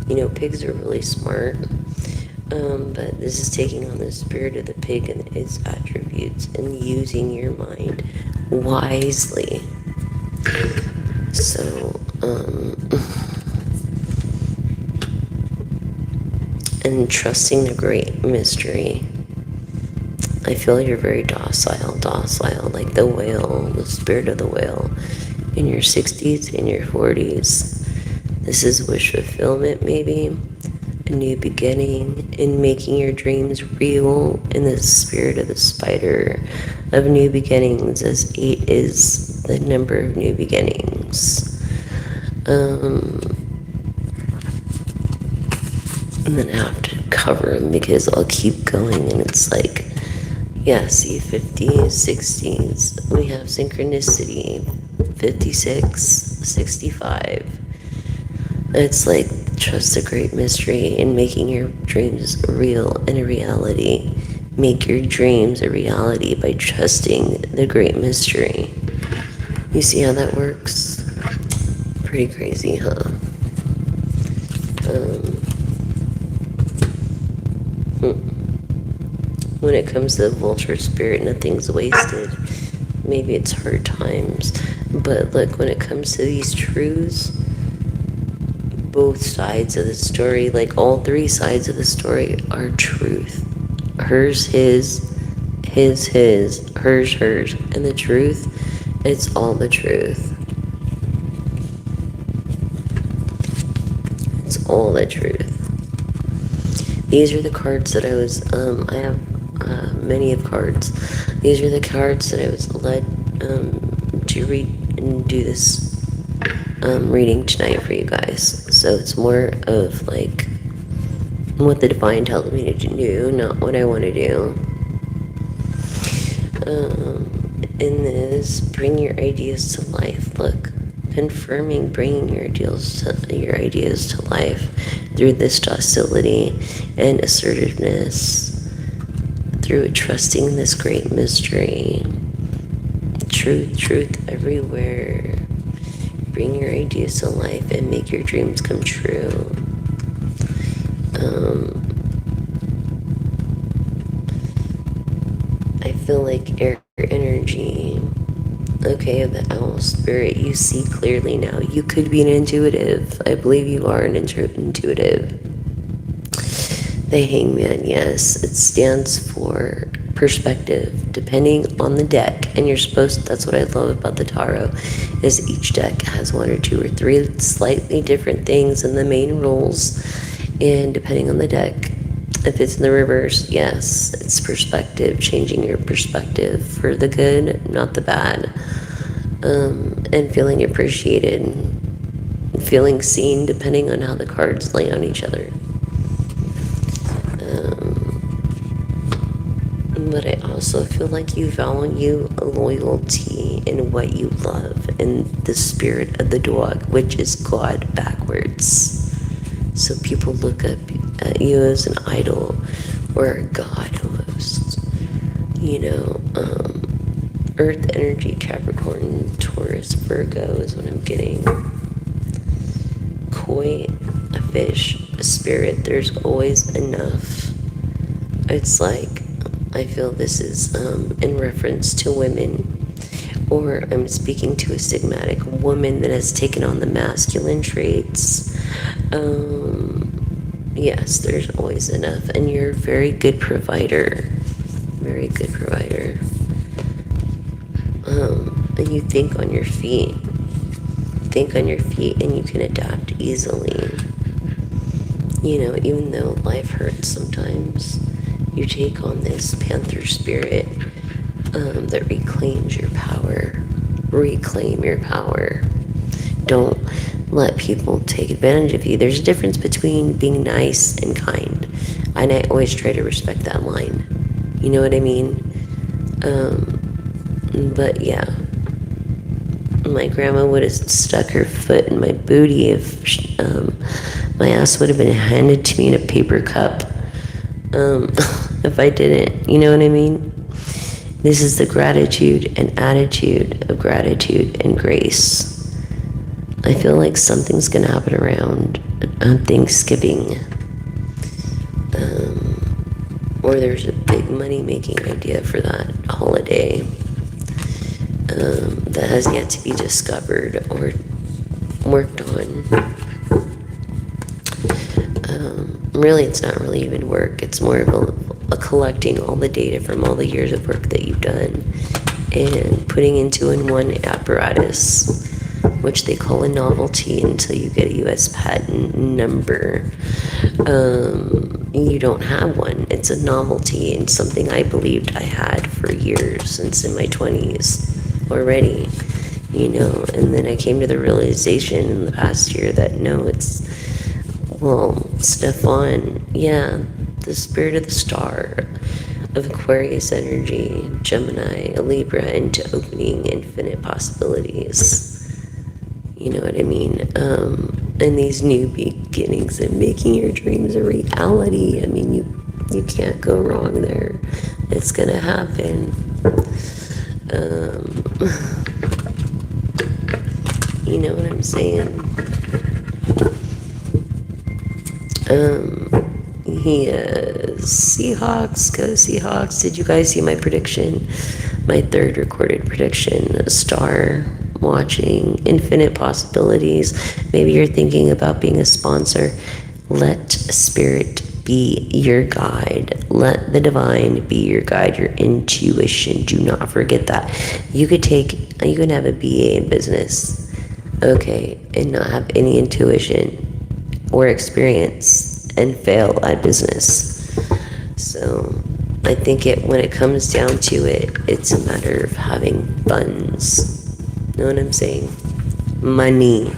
You know, pigs are really smart. But this is taking on the spirit of the pig and its attributes and using your mind wisely. So, and trusting the great mystery. I feel you're very docile, like the whale, the spirit of the whale. In your 60s, in your 40s. This is wish fulfillment, maybe. A new beginning in making your dreams real in the spirit of the spider of new beginnings, as 8 is the number of new beginnings. And then I have to cover them because I'll keep going and it's like, yeah, see, 50s, 60s, we have synchronicity, 56, 65. It's like, trust the great mystery in making your dreams real and a reality. Make your dreams a reality by trusting the great mystery. You see how that works? Pretty crazy, huh? When it comes to the vulture spirit, nothing's wasted. Maybe it's hard times. But look, when it comes to these truths, both sides of the story, like all 3 sides of the story are truth. Hers, his, hers, hers. And the truth, it's all the truth. It's all the truth. These are the cards that I was, I have many of cards. These are the cards that I was led to read and do this reading tonight for you guys. So it's more of like what the divine tells me to do, not what I want to do. In this, bring your ideas to life. Look, confirming bringing your ideas to life through this docility and assertiveness, through trusting this great mystery. Truth everywhere. Bring your ideas to life and make your dreams come true. I feel like air energy. Okay, the owl spirit, you see clearly now. You could be an intuitive. I believe you are an intuitive. The hangman, yes, it stands for perspective, depending on the deck. And you're supposed to, that's what I love about the tarot, is each deck has one or two or three slightly different things in the main rules. And depending on the deck, if it's in the reverse, yes, it's perspective, changing your perspective for the good, not the bad. And feeling appreciated, feeling seen, depending on how the cards lay on each other. But I also feel like you value loyalty in what you love and the spirit of the dog, which is God backwards. So people look up at you as an idol or a god almost. You know, Earth energy, Capricorn, Taurus, Virgo is what I'm getting. Koi, a fish, a spirit, there's always enough. It's like, I feel this is in reference to women, or I'm speaking to a stigmatic woman that has taken on the masculine traits. Yes, there's always enough, and you're a very good provider. Very good provider. And you think on your feet. Think on your feet, and you can adapt easily. You know, even though life hurts sometimes, you take on this panther spirit that reclaims your power. Reclaim your power. Don't let people take advantage of you. There's a difference between being nice and kind. And I always try to respect that line. You know what I mean? But yeah. My grandma would have stuck her foot in my booty if my ass would have been handed to me in a paper cup. If I didn't, you know what I mean? This is the gratitude and attitude of gratitude and grace. I feel like something's gonna happen around Thanksgiving. Or there's a big money-making idea for that holiday that has yet to be discovered or worked on. Really, it's not really even work. It's more of a collecting all the data from all the years of work that you've done and putting into in one apparatus, which they call a novelty until you get a U.S. patent number. You don't have one. It's a novelty and something I believed I had for years, since in my 20s already, you know. And then I came to the realization in the past year that no, it's, well, Stefan, yeah, the spirit of the star of Aquarius energy, Gemini, a Libra, into opening infinite possibilities. You know what I mean? And these new beginnings and making your dreams a reality. I mean, you can't go wrong there. It's gonna happen. You know what I'm saying? Seahawks, go Seahawks. Did you guys see my prediction? My third recorded prediction, star watching, infinite possibilities. Maybe you're thinking about being a sponsor. Let spirit be your guide. Let the divine be your guide, your intuition. Do not forget that. You could have a BA in business, okay, and not have any intuition or experience and fail at business. So I think when it comes down to it, it's a matter of having funds. Know what I'm saying? Money.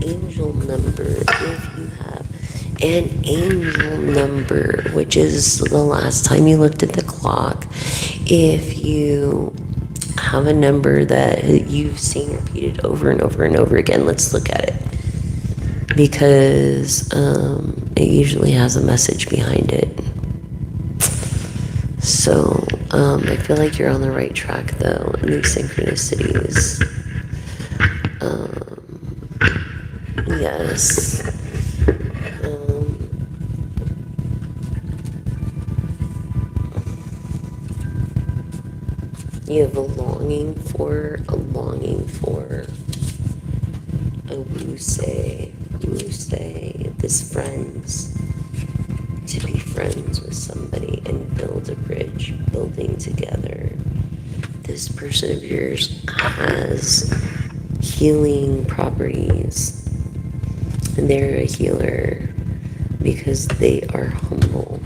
angel number, if you have an angel number, which is the last time you looked at the clock, if you have a number that you've seen repeated over and over and over again, let's look at it. Because it usually has a message behind it. So I feel like you're on the right track, though, in these synchronicities. Yes. You have a longing for, a woo-say, this friends, to be friends with somebody and build a bridge, building together. This person of yours has healing properties, and they're a healer because they are humble.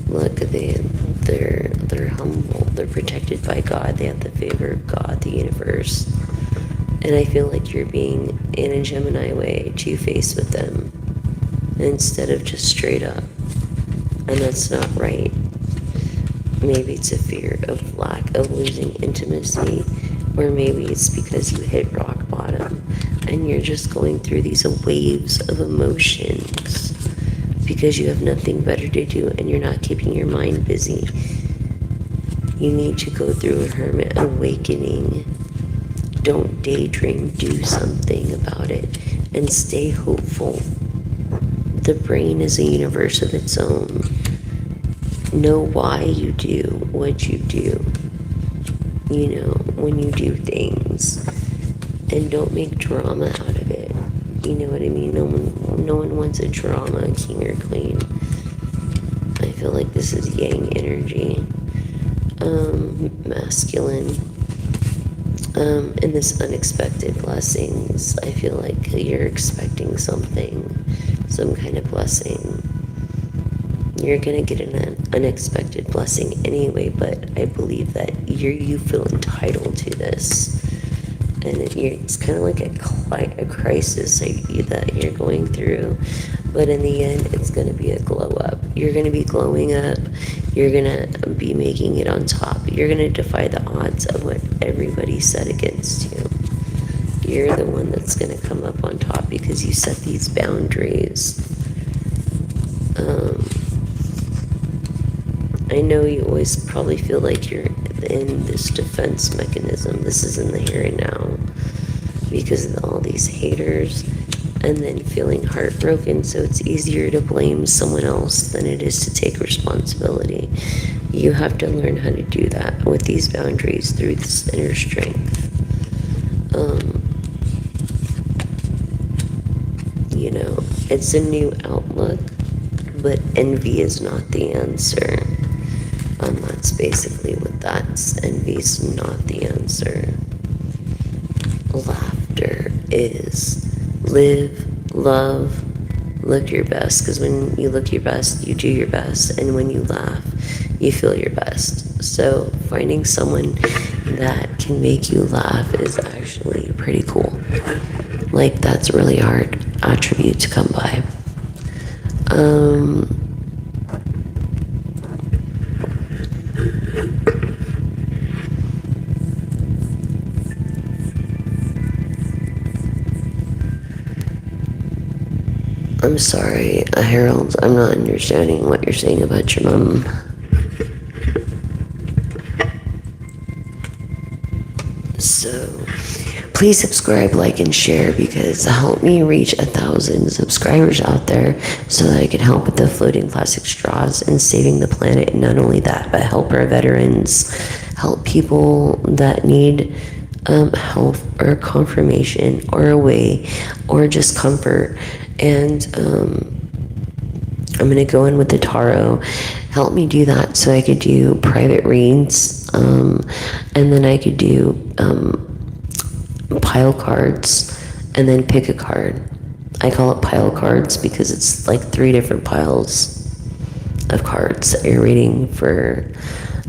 Look, they're humble. They're protected by God. They have the favor of God, the universe. And I feel like you're being, in a Gemini way, two-faced with them instead of just straight up. And that's not right. Maybe it's a fear of lack of losing intimacy, or maybe it's because you hit rock bottom and you're just going through these waves of emotions because you have nothing better to do and you're not keeping your mind busy. You need to go through a hermit awakening. Don't daydream, do something about it, and stay hopeful. The brain is a universe of its own. Know why you do what you do, when you do things, and don't make drama out of it. You know what I mean? No one wants a drama, king or queen. I feel like this is yang energy, masculine. And this unexpected blessings, I feel like you're expecting something, some kind of blessing. You're gonna get an unexpected blessing anyway, but I believe that you feel entitled to this, and it's kind of like a crisis that you're going through, but in the end, it's gonna be a glow up. You're gonna be glowing up. You're gonna be making it on top. You're gonna defy the odds of what everybody said against you. You're the one that's gonna come up on top because you set these boundaries. I know you always probably feel like you're in this defense mechanism. This is in the here and now because of all these haters, and then feeling heartbroken, so it's easier to blame someone else than it is to take responsibility. You have to learn how to do that with these boundaries through this inner strength. It's a new outlook, but envy is not the answer. That's basically what that's. Envy is not the answer. Laughter is live, love, look your best. Because when you look your best, you do your best. And when you laugh, you feel your best. So finding someone that can make you laugh is actually pretty cool. Like, that's a really hard attribute to come by. I'm sorry, Harold, I'm not understanding what you're saying about your mom. So, please subscribe, like, and share, because help me reach 1,000 subscribers out there so that I can help with the floating plastic straws and saving the planet. And not only that, but help our veterans, help people that need help or confirmation or a way or just comfort. And I'm going to go in with the tarot. Help me do that so I could do private reads, and then I could do pile cards and then pick a card. I call it pile cards because it's like 3 different piles of cards that you're reading for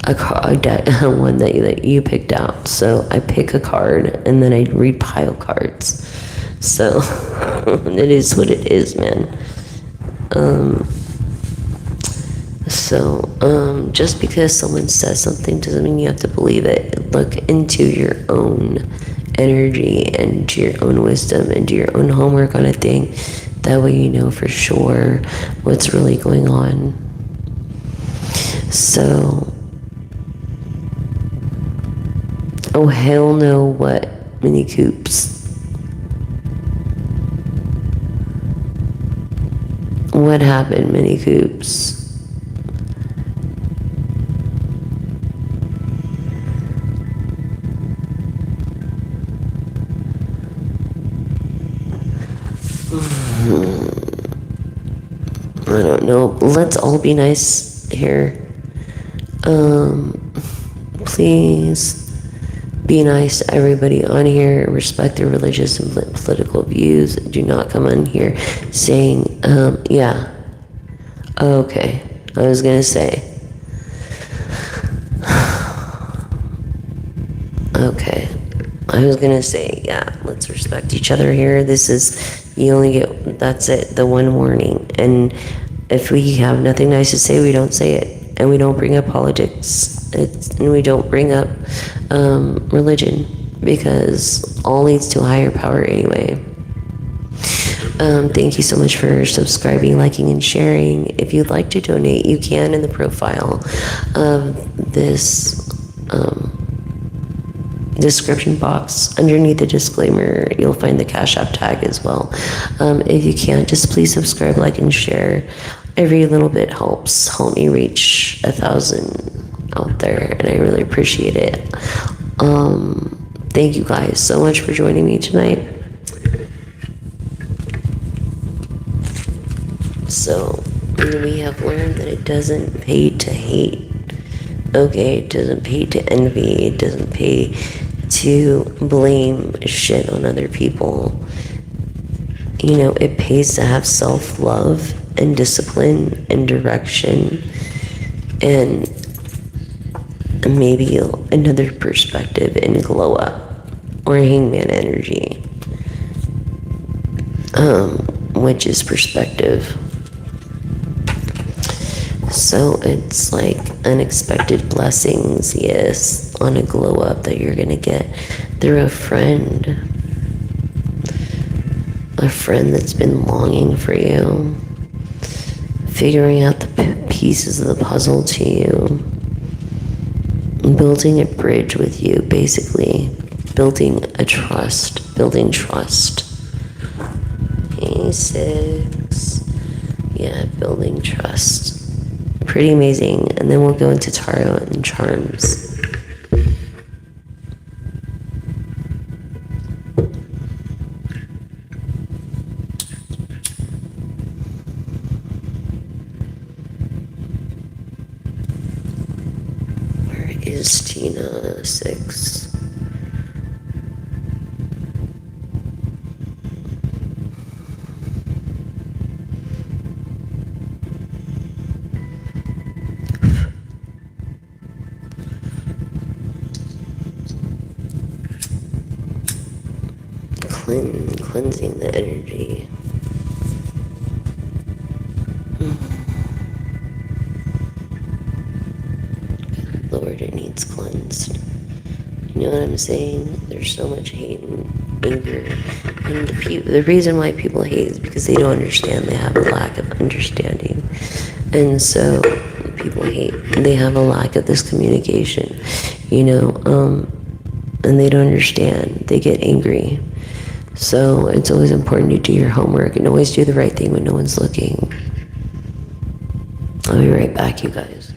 one that you picked out. So I pick a card and then I read pile cards. So it is what it is, man. Just because someone says something doesn't mean you have to believe it. Look into your own energy and to your own wisdom and do your own homework on a thing. That way you know for sure what's really going on. So, oh hell no, what? Mini Coops. What happened, Mini Coops? I don't know. Let's all be nice here. Please be nice to everybody on here. Respect their religious and political views. Do not come on here saying, yeah. Okay. I was gonna say. Okay. I was gonna say, yeah, let's respect each other here. This is, you only get, that's it, the one warning. And if we have nothing nice to say, we don't say it. And we don't bring up politics. And we don't bring up religion. Because all leads to a higher power anyway. Thank you so much for subscribing, liking, and sharing. If you'd like to donate, you can in the profile of this description box. Underneath the disclaimer, you'll find the Cash App tag as well. If you can, just please subscribe, like, and share. Every little bit helps help me reach 1,000 out there, and I really appreciate it. Thank you guys so much for joining me tonight. So, we have learned that it doesn't pay to hate. Okay, it doesn't pay to envy. It doesn't pay to blame shit on other people. You know, it pays to have self-love and discipline and direction and maybe another perspective and glow up or hangman energy, which is perspective. So it's like unexpected blessings, yes, on a glow up that you're gonna get through a friend that's been longing for you, figuring out the pieces of the puzzle to you, building a bridge with you, basically building trust. A6, yeah, building trust. Pretty amazing. And then we'll go into tarot and charms. Where is Tina? 6. Cleansing the energy. Lord, it needs cleansed. You know what I'm saying? There's so much hate and anger. And the reason why people hate is because they don't understand. They have a lack of understanding. And so people hate. They have a lack of this communication, you know, and they don't understand. They get angry. So it's always important to do your homework and always do the right thing when no one's looking. I'll be right back, you guys.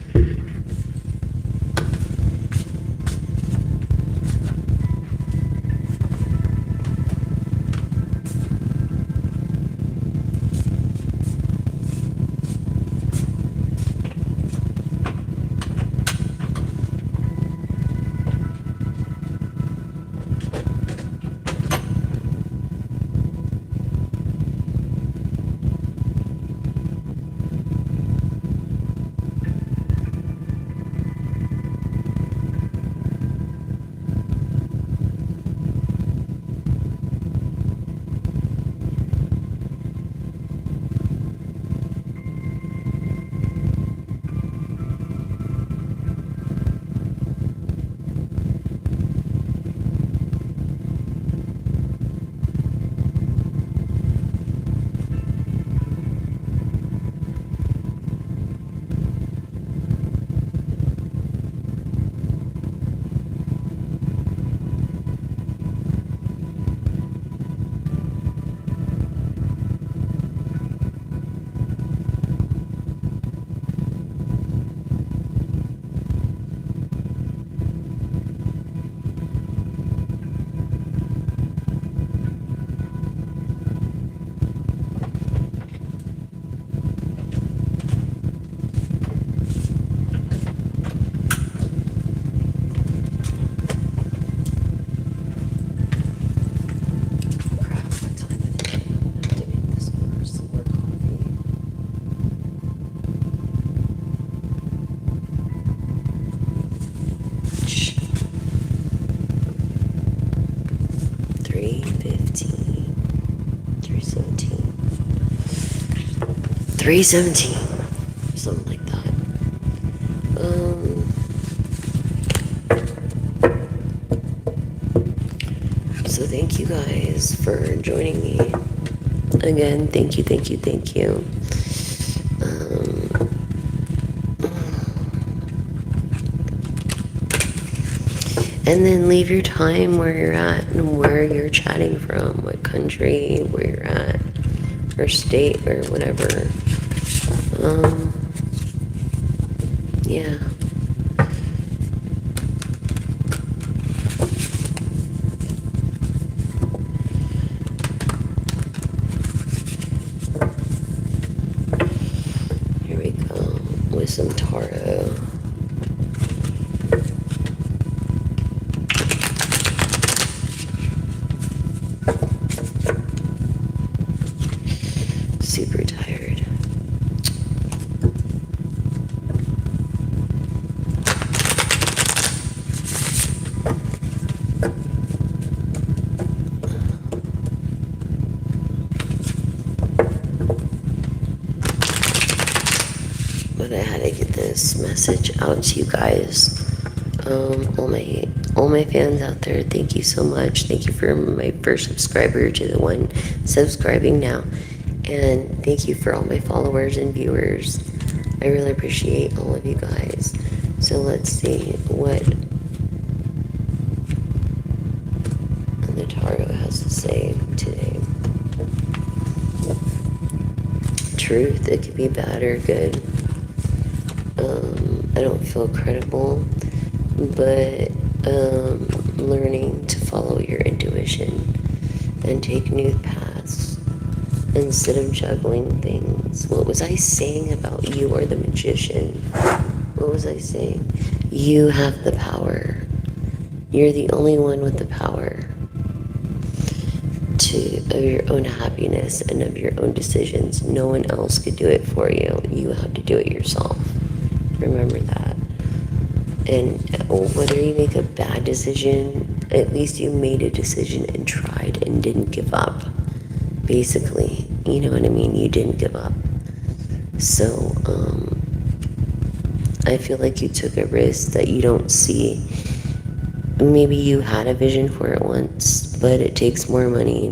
3:17, something like that. So thank you guys for joining me. Again, thank you, thank you, thank you. And then leave your time where you're at and where you're chatting from, what country, where you're at, or state, or whatever. Yeah. Here we go with some taro. Super tired. But I had to get this message out to you guys. All my fans out there, thank you so much. Thank you for my first subscriber to the one subscribing now. And thank you for all my followers and viewers. I really appreciate all of you guys. So let's see what the tarot has to say today. Truth, it could be bad or good. I don't feel credible, but learning to follow your intuition and take new paths instead of juggling things. What was I saying about you are the magician? What was I saying? You have the power. You're the only one with the power of your own happiness and of your own decisions. No one else could do it for you. You have to do it yourself. Remember that. And whether you make a bad decision, at least you made a decision and tried and didn't give up. Basically, you know what I mean? You didn't give up. So, I feel like you took a risk that you don't see. Maybe you had a vision for it once, but it takes more money,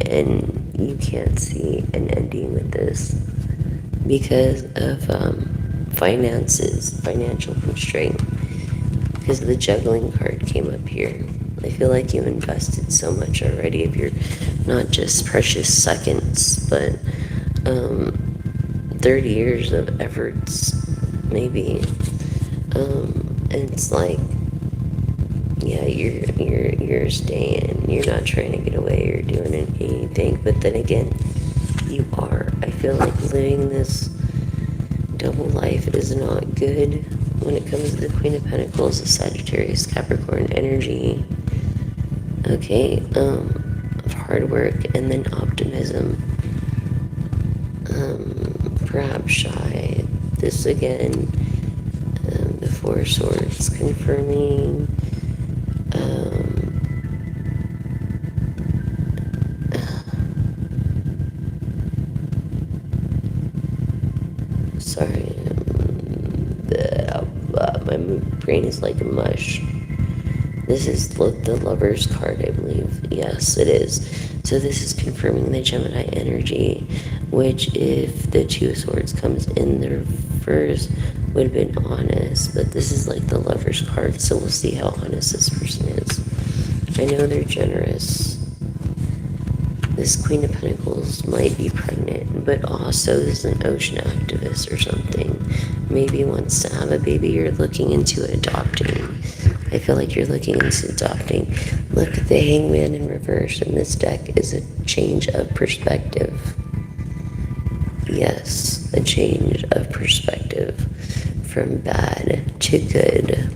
and you can't see an ending with this because of finances, financial constraint. Because the juggling card came up here. I feel like you invested so much already of your not just precious seconds, but 30 years of efforts, maybe. And it's like, yeah, you're staying. You're not trying to get away or doing anything. But then again, you are. I feel like living this double life is not good when it comes to the Queen of Pentacles, the Sagittarius, Capricorn energy. Okay, of hard work and then optimism. Perhaps shy. This again, the Four of Swords confirming. Sorry, my brain is like mush. This is the Lover's card, I believe. Yes, it is. So this is confirming the Gemini energy, which if the Two of Swords comes in there first, would have been honest. But this is like the Lover's card, so we'll see how honest this person is. I know they're generous. This Queen of Pentacles might be pregnant, but also is an ocean activist or something. Maybe wants to have a baby. You're looking into adopting. I feel like you're looking into adopting. Look, the Hangman in reverse in this deck is a change of perspective. Yes, a change of perspective from bad to good.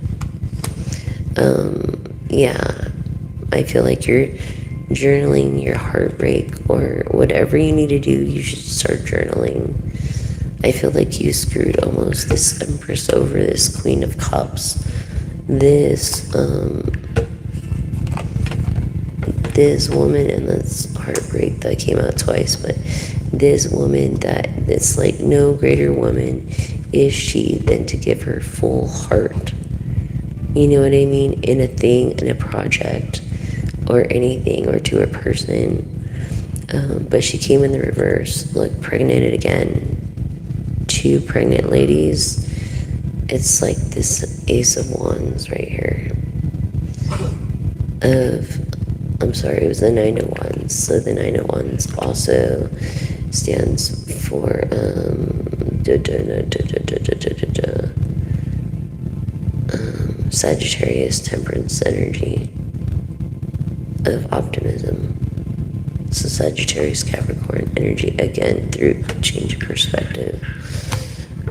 Yeah, I feel like you're journaling your heartbreak or whatever you need to do. You should start journaling. I feel like you screwed almost this Empress over, this Queen of Cups. This woman and this heartbreak that came out twice, but This woman that it's like no greater woman is she than to give her full heart. You know what I mean? In a thing, in a project, or anything, or to a person. But she came in the reverse. Look, pregnant again. Two pregnant ladies. It's like this Ace of Wands right here. I'm sorry, it was the Nine of Wands. So the Nine of Wands also stands for Sagittarius temperance energy of optimism. So Sagittarius Capricorn energy again through change of perspective.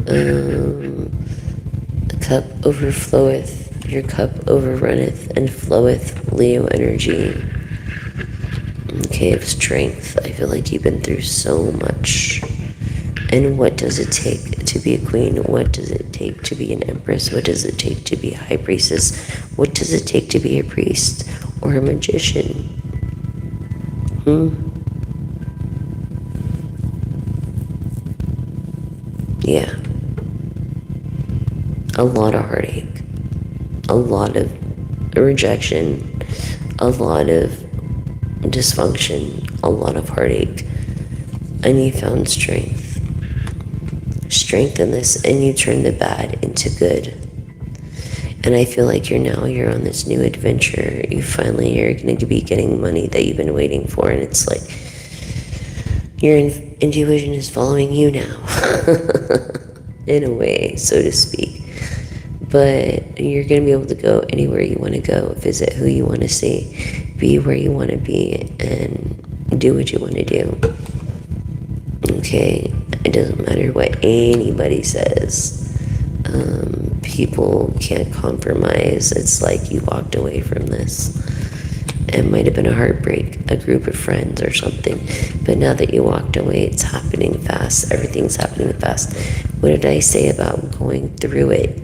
The cup overfloweth, your cup overrunneth and floweth, Leo energy. Okay, of strength. I feel like you've been through so much. And what does it take to be a queen? What does it take to be an empress? What does it take to be a high priestess? What does it take to be a priest or a magician? Yeah. A lot of heartache. A lot of rejection. A lot of dysfunction. A lot of heartache. And you found strength. Strength in this, and you turn the bad into good. And I feel like you're on this new adventure. You're going to be getting money that you've been waiting for, and it's like your intuition is following you now, in a way, so to speak. But you're going to be able to go anywhere you want to go, visit who you want to see, be where you want to be, and do what you want to do. Okay, it doesn't matter what anybody says. People can't compromise. It's like you walked away from this. It might have been a heartbreak, a group of friends or something. But now that you walked away, it's happening fast. Everything's happening fast. What did I say about going through it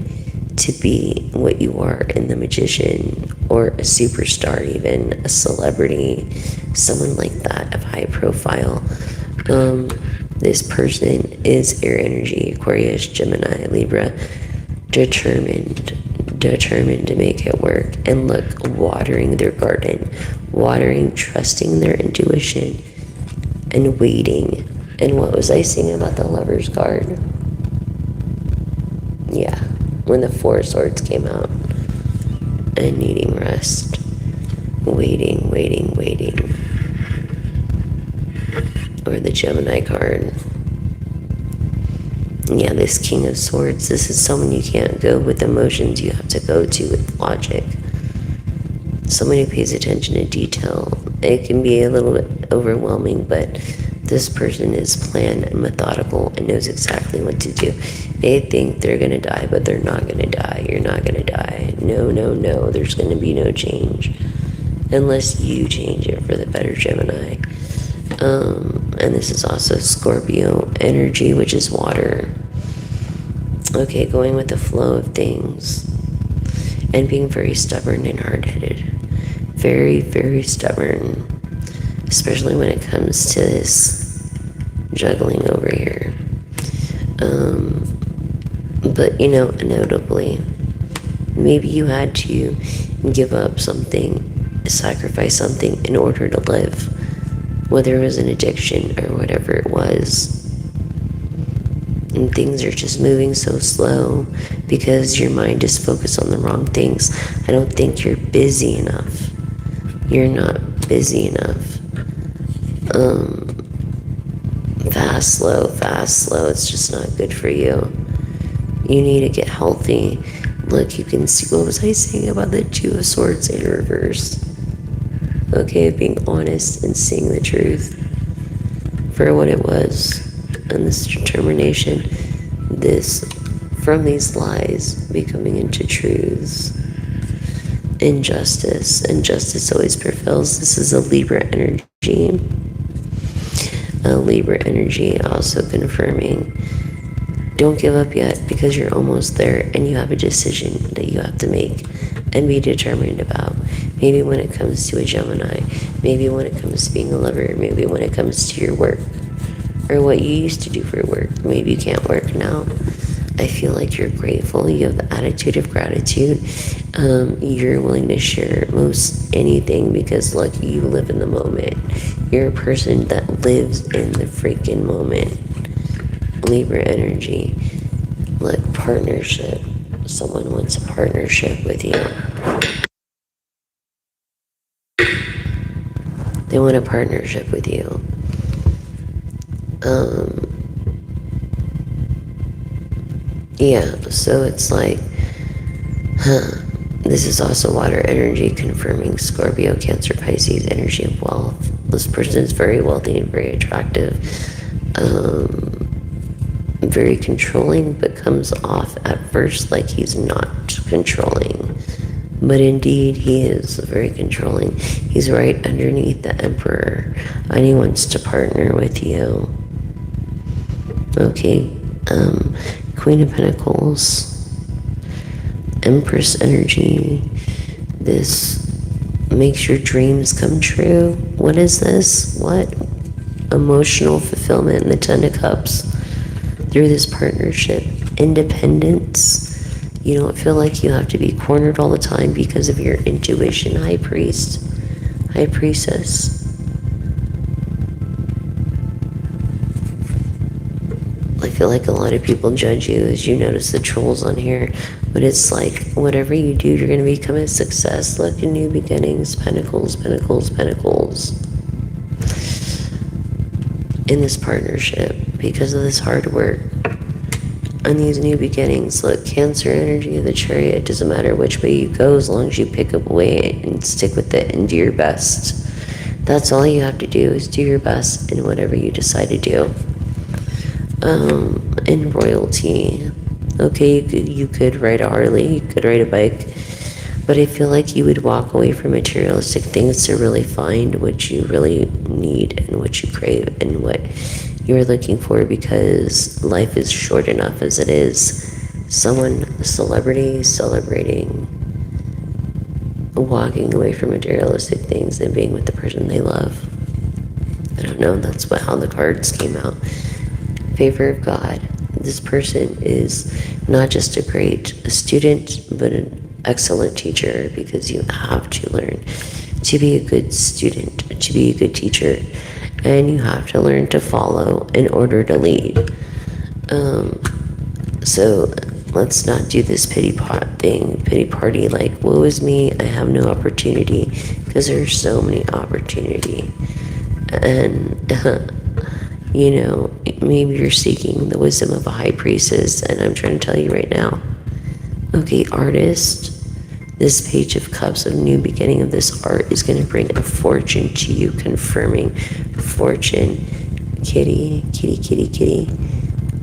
to be what you are in The Magician, or a superstar, even a celebrity, someone like that of high profile? This person is air energy, Aquarius, Gemini, Libra, determined to make it work. And look, watering their garden, trusting their intuition, and waiting. And what was I saying about the Lover's card? Yeah, when the Four of Swords came out, and needing rest, waiting. Or the Gemini card. Yeah, this King of Swords, this is someone you can't go with emotions, you have to go to with logic. Someone who pays attention to detail. It can be a little bit overwhelming, but this person is planned and methodical and knows exactly what to do. They think they're going to die, but they're not going to die. You're not going to die. No, there's going to be no change. Unless you change it for the better, Gemini. And this is also Scorpio energy, which is water. Okay, going with the flow of things. And being very stubborn and hard-headed. Very, very stubborn. Especially when it comes to this juggling over here. But, inevitably, maybe you had to give up something, sacrifice something in order to live. Whether it was an addiction or whatever it was. And things are just moving so slow because your mind is focused on the wrong things. I don't think you're busy enough. You're not busy enough. Fast, slow. It's just not good for you. You need to get healthy. Look, you can see, what was I saying about the Two of Swords in reverse? Okay, being honest and seeing the truth for what it was, and this determination, this from these lies becoming into truths. Injustice, and justice always prevails. This is a Libra energy. A Libra energy also confirming, don't give up yet, because you're almost there and you have a decision that you have to make and be determined about. Maybe when it comes to a Gemini, maybe when it comes to being a lover, maybe when it comes to your work, or what you used to do for work. Maybe you can't work now. I feel like you're grateful. You have the attitude of gratitude. You're willing to share most anything because, look, you live in the moment. You're a person that lives in the freaking moment. Libra energy. Look, partnership. Someone wants a partnership with you. They want a partnership with you. Yeah, so it's like, this is also water energy confirming Scorpio, Cancer, Pisces energy of wealth. This person is very wealthy and very attractive. Very controlling, but comes off at first like he's not controlling. But indeed, he is very controlling. He's right underneath the Emperor, and he wants to partner with you. Okay, Queen of Pentacles, Empress energy. This makes your dreams come true. What is this? What? Emotional fulfillment in the Ten of Cups through this partnership. Independence. You don't feel like you have to be cornered all the time because of your intuition. High Priest, High Priestess. I feel like a lot of people judge you as you notice the trolls on here, but it's like whatever you do, you're going to become a success. Look, in new beginnings, Pentacles, Pentacles, Pentacles. In this partnership, because of this hard work and these new beginnings. Look, Cancer energy of the Chariot. Doesn't matter which way you go as long as you pick up a way and stick with it and do your best. That's all you have to do, is do your best in whatever you decide to do. In royalty, okay, you could ride a Harley, you could ride a bike, but I feel like you would walk away from materialistic things to really find what you really need and what you crave and what you're looking for, because life is short enough as it is. Someone, a celebrity, celebrating walking away from materialistic things and being with the person they love. I don't know, that's how the cards came out. Favor of God. This person is not just a great student, but an excellent teacher, because you have to learn to be a good student, to be a good teacher, and you have to learn to follow in order to lead. So let's not do this pity party like, woe is me, I have no opportunity, because there's so many opportunity. And you know, maybe you're seeking the wisdom of a high priestess, and I'm trying to tell you right now. Okay, artist, this Page of Cups of new beginning of this art is going to bring a fortune to you, confirming fortune. Kitty, kitty, kitty, kitty.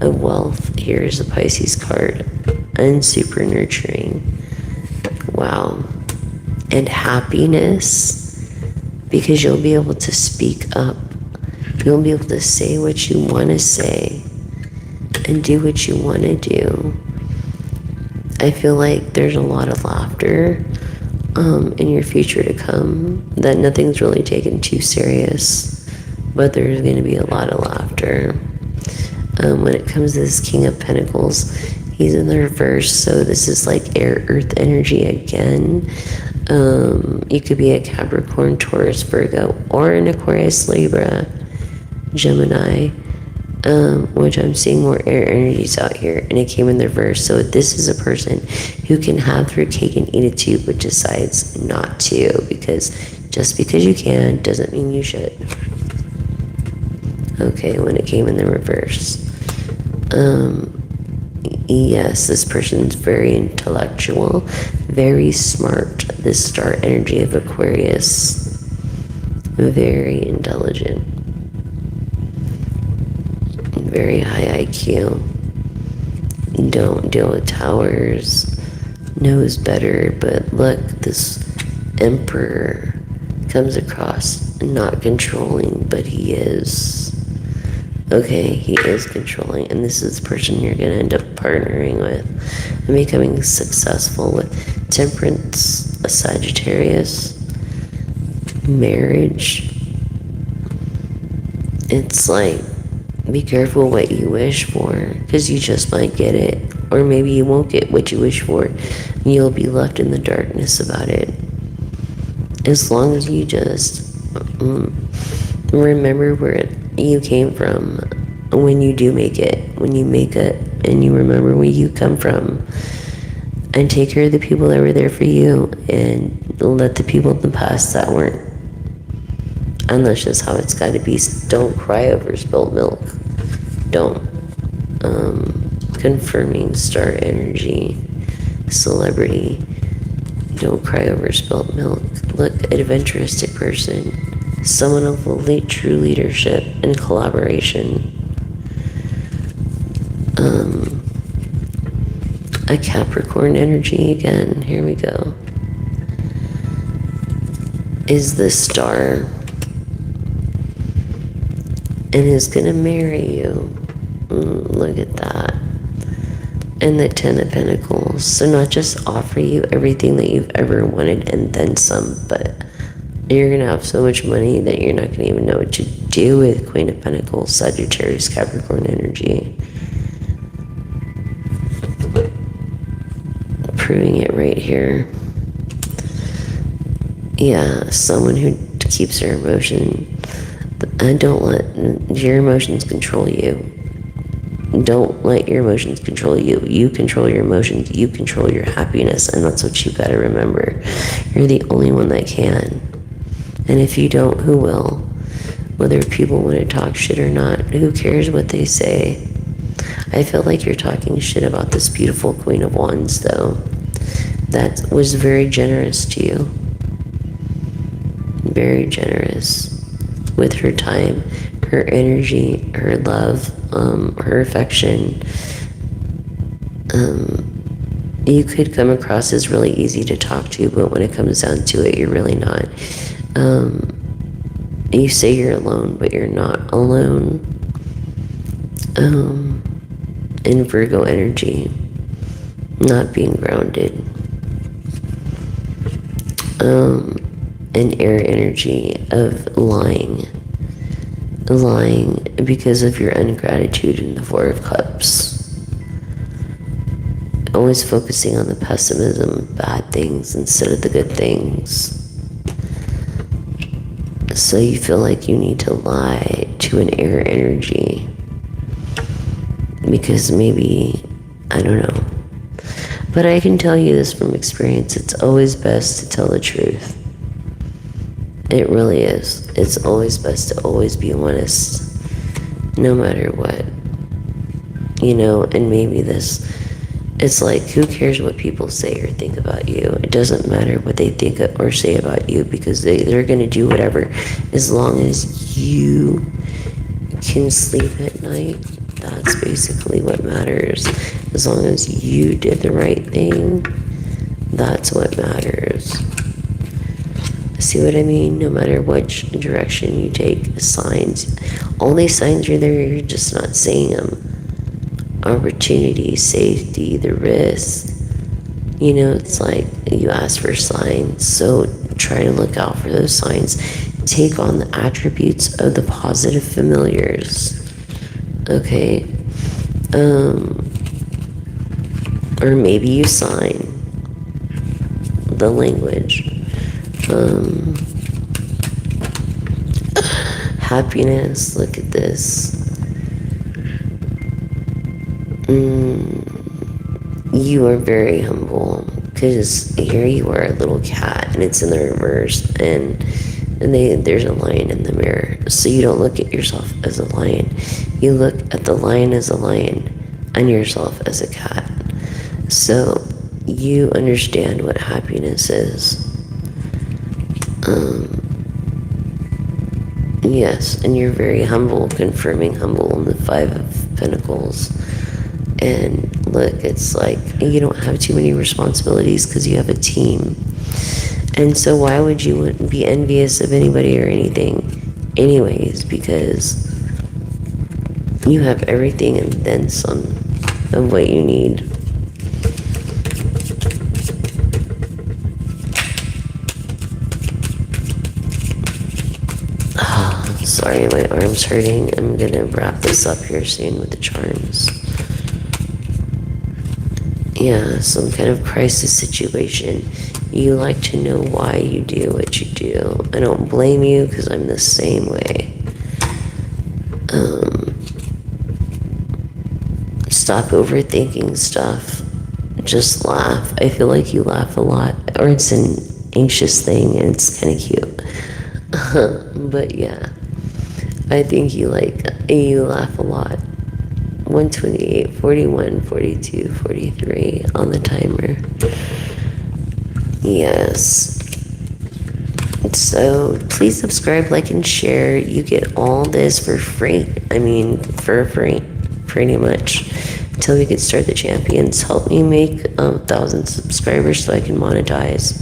Of wealth. Here's a Pisces card. And super nurturing. Wow. And happiness, because you'll be able to speak up. You'll be able to say what you want to say and do what you want to do. I feel like there's a lot of laughter in your future to come, that nothing's really taken too serious, but there's going to be a lot of laughter. When it comes to this King of Pentacles, he's in the reverse, so this is like air earth energy again. You could be a Capricorn, Taurus, Virgo, or an Aquarius, Libra, Gemini, which I'm seeing more air energies out here, and it came in the reverse. So this is a person who can have their cake and eat it too, but decides not to, because just because you can doesn't mean you should. Okay, when it came in the reverse. Yes, this person's very intellectual, very smart. This star energy of Aquarius, very intelligent. Very high IQ. Don't deal with towers. Knows better, but look, this Emperor comes across not controlling, but he is. Okay, he is controlling, and this is the person you're going to end up partnering with and becoming successful with. Temperance, a Sagittarius, marriage. It's like Be careful what you wish for, because you just might get it. Or maybe you won't get what you wish for, and you'll be left in the darkness about it. As long as you just remember where you came from when you do make it, when you make it, and you remember where you come from, and take care of the people that were there for you, and let the people in the past that weren't. And that's just how it's got to be. Don't cry over spilled milk. Don't. Confirming star energy, celebrity. Don't cry over spilled milk. Look, adventuristic person. Someone of true leadership and collaboration. A Capricorn energy again. Here we go. Is the star. And is gonna marry you. Look at that. And the 10 of Pentacles. So not just offer you everything that you've ever wanted and then some, but you're gonna have so much money that you're not gonna even know what to do with Queen of Pentacles, Sagittarius, Capricorn energy. Proving it right here. Yeah, someone who keeps their emotion. And don't let your emotions control you. Don't let your emotions control you. You control your emotions. You control your happiness. And that's what you gotta remember. You're the only one that can. And if you don't, who will? Whether people want to talk shit or not, who cares what they say? I feel like you're talking shit about this beautiful Queen of Wands, though. That was very generous to you. Very generous. With her time, her energy, her love, her affection. You could come across as really easy to talk to, but when it comes down to it, you're really not. You say you're alone, but you're not alone. In Virgo energy, not being grounded. An air energy of lying because of your ingratitude in the Four of Cups. Always focusing on the pessimism, bad things instead of the good things. So you feel like you need to lie to an air energy because maybe, I don't know. But I can tell you this from experience, it's always best to tell the truth. It really is. It's always best to always be honest, no matter what. You know, and maybe it's like, who cares what people say or think about you? It doesn't matter what they think or say about you because they're going to do whatever as long as you can sleep at night. That's basically what matters. As long as you did the right thing, that's what matters. See what I mean? No matter which direction you take, signs. All these signs are there, you're just not seeing them. Opportunity, safety, the risk. You know, it's like you ask for signs, so try to look out for those signs. Take on the attributes of the positive familiars. Okay? Or maybe you sign the language. Happiness, look at this. You are very humble because here you are, a little cat, and it's in the reverse, and there's a lion in the mirror. So you don't look at yourself as a lion. You look at the lion as a lion and yourself as a cat. So you understand what happiness is. Yes, and you're very humble, confirming humble in the Five of Pentacles. And look, it's like you don't have too many responsibilities because you have a team. And so why would you be envious of anybody or anything anyways? Because you have everything and then some of what you need. sorry, my arm's hurting. I'm gonna wrap this up here soon with the charms. Yeah, some kind of crisis situation. You like to know why you do what you do. I don't blame you because I'm the same way. Stop overthinking stuff. Just laugh. I feel like you laugh a lot, or it's an anxious thing and it's kind of cute. But yeah, I think you laugh a lot. 128, 41, 42, 43 on the timer. Yes. So please subscribe, like, and share. You get all this for free. I mean, for free, pretty much. Until we can start the champions. Help me make 1,000 subscribers so I can monetize.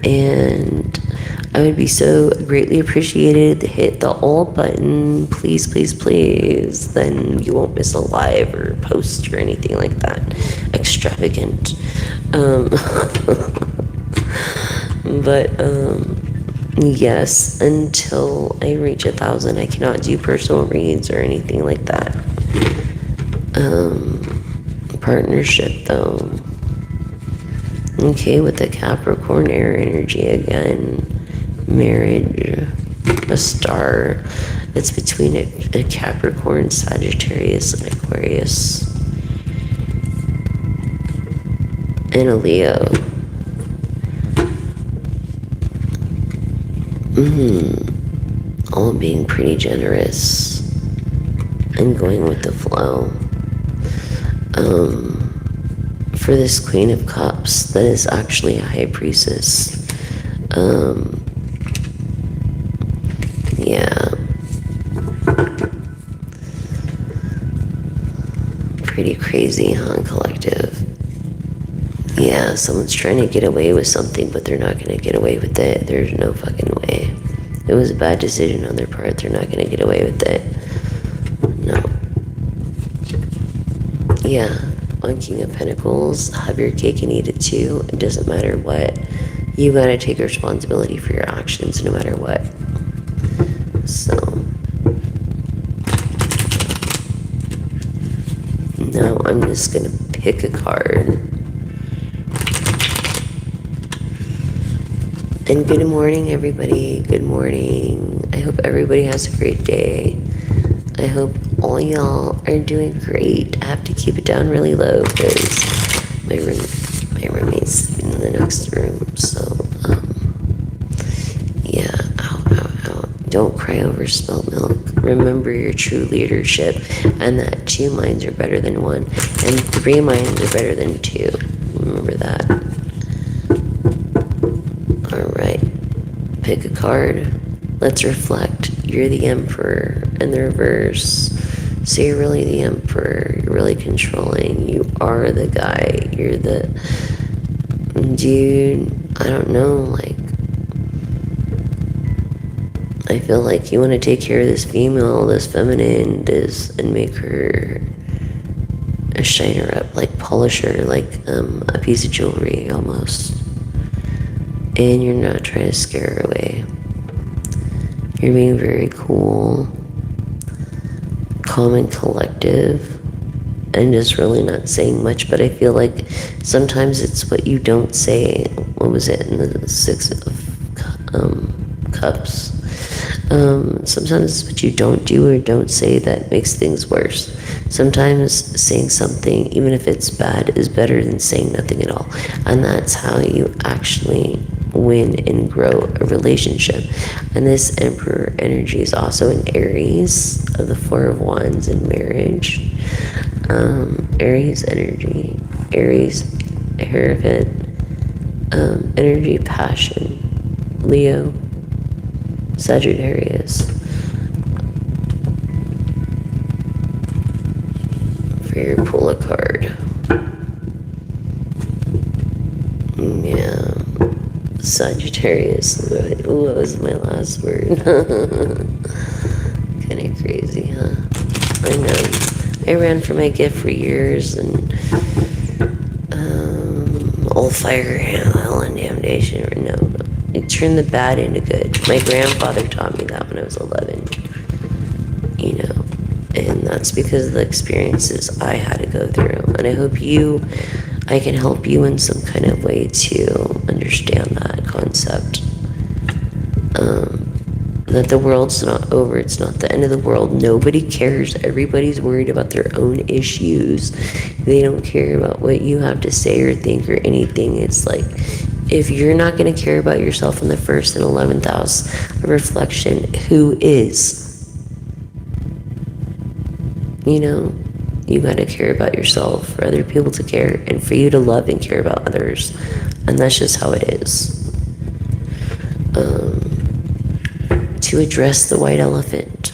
And I would be so greatly appreciated to hit the all button, please, please, please. Then you won't miss a live or post or anything like that. Extravagant. But yes, until I reach 1,000, I cannot do personal reads or anything like that. Partnership though. Okay, with the Capricorn air energy again. Marriage, a star. It's between a Capricorn, Sagittarius, and Aquarius. And a Leo. All being pretty generous and going with the flow. For this Queen of Cups, that is actually a High Priestess. Yeah. Pretty crazy, huh, collective? Yeah, someone's trying to get away with something, but they're not going to get away with it. There's no fucking way. It was a bad decision on their part. They're not going to get away with it. No. Yeah, on King of Pentacles, have your cake and eat it too. It doesn't matter what. You gotta take responsibility for your actions no matter what. So. Now I'm just gonna pick a card. And good morning, everybody. Good morning. I hope everybody has a great day. I hope all y'all are doing great. I have to keep it down really low because my roommate's in the next room. So, yeah. Ow. Don't cry over spilt milk. Remember your true leadership and that 2 minds are better than 1 and 3 minds are better than 2. Remember that. Alright. Pick a card. Let's reflect. You're the Emperor in the reverse. So you're really the Emperor. You're really controlling. You are the guy. You're the dude. I don't know, like, I feel like you want to take care of this female, this feminine, and make her shine her up, like polish her, like a piece of jewelry almost. And you're not trying to scare her away. You're being very cool, calm and collective, and just really not saying much. But I feel like sometimes it's what you don't say. What was it in the 6 of Cups? Sometimes it's what you don't do or don't say that makes things worse. Sometimes saying something, even if it's bad, is better than saying nothing at all. And that's how you actually win and grow a relationship. And this Emperor energy is also in Aries of the 4 of Wands in marriage. Aries energy, Aries, Hierophant, energy, passion, Leo, Sagittarius. For your pull a card. Yeah. Sagittarius. Ooh, that was my last word. Kind of crazy, huh? I know. I ran for my gift for years, and all fire, hell, and damnation. No, turn the bad into good. My grandfather taught me that when I was 11, you know, and that's because of the experiences I had to go through. And I can help you in some kind of way to understand that concept. That the world's not over, it's not the end of the world. Nobody cares. Everybody's worried about their own issues. They don't care about what you have to say or think or anything. It's like, if you're not going to care about yourself in the first and 11th house of reflection, who is? You know, you got to care about yourself for other people to care and for you to love and care about others. And that's just how it is. To address the white elephant.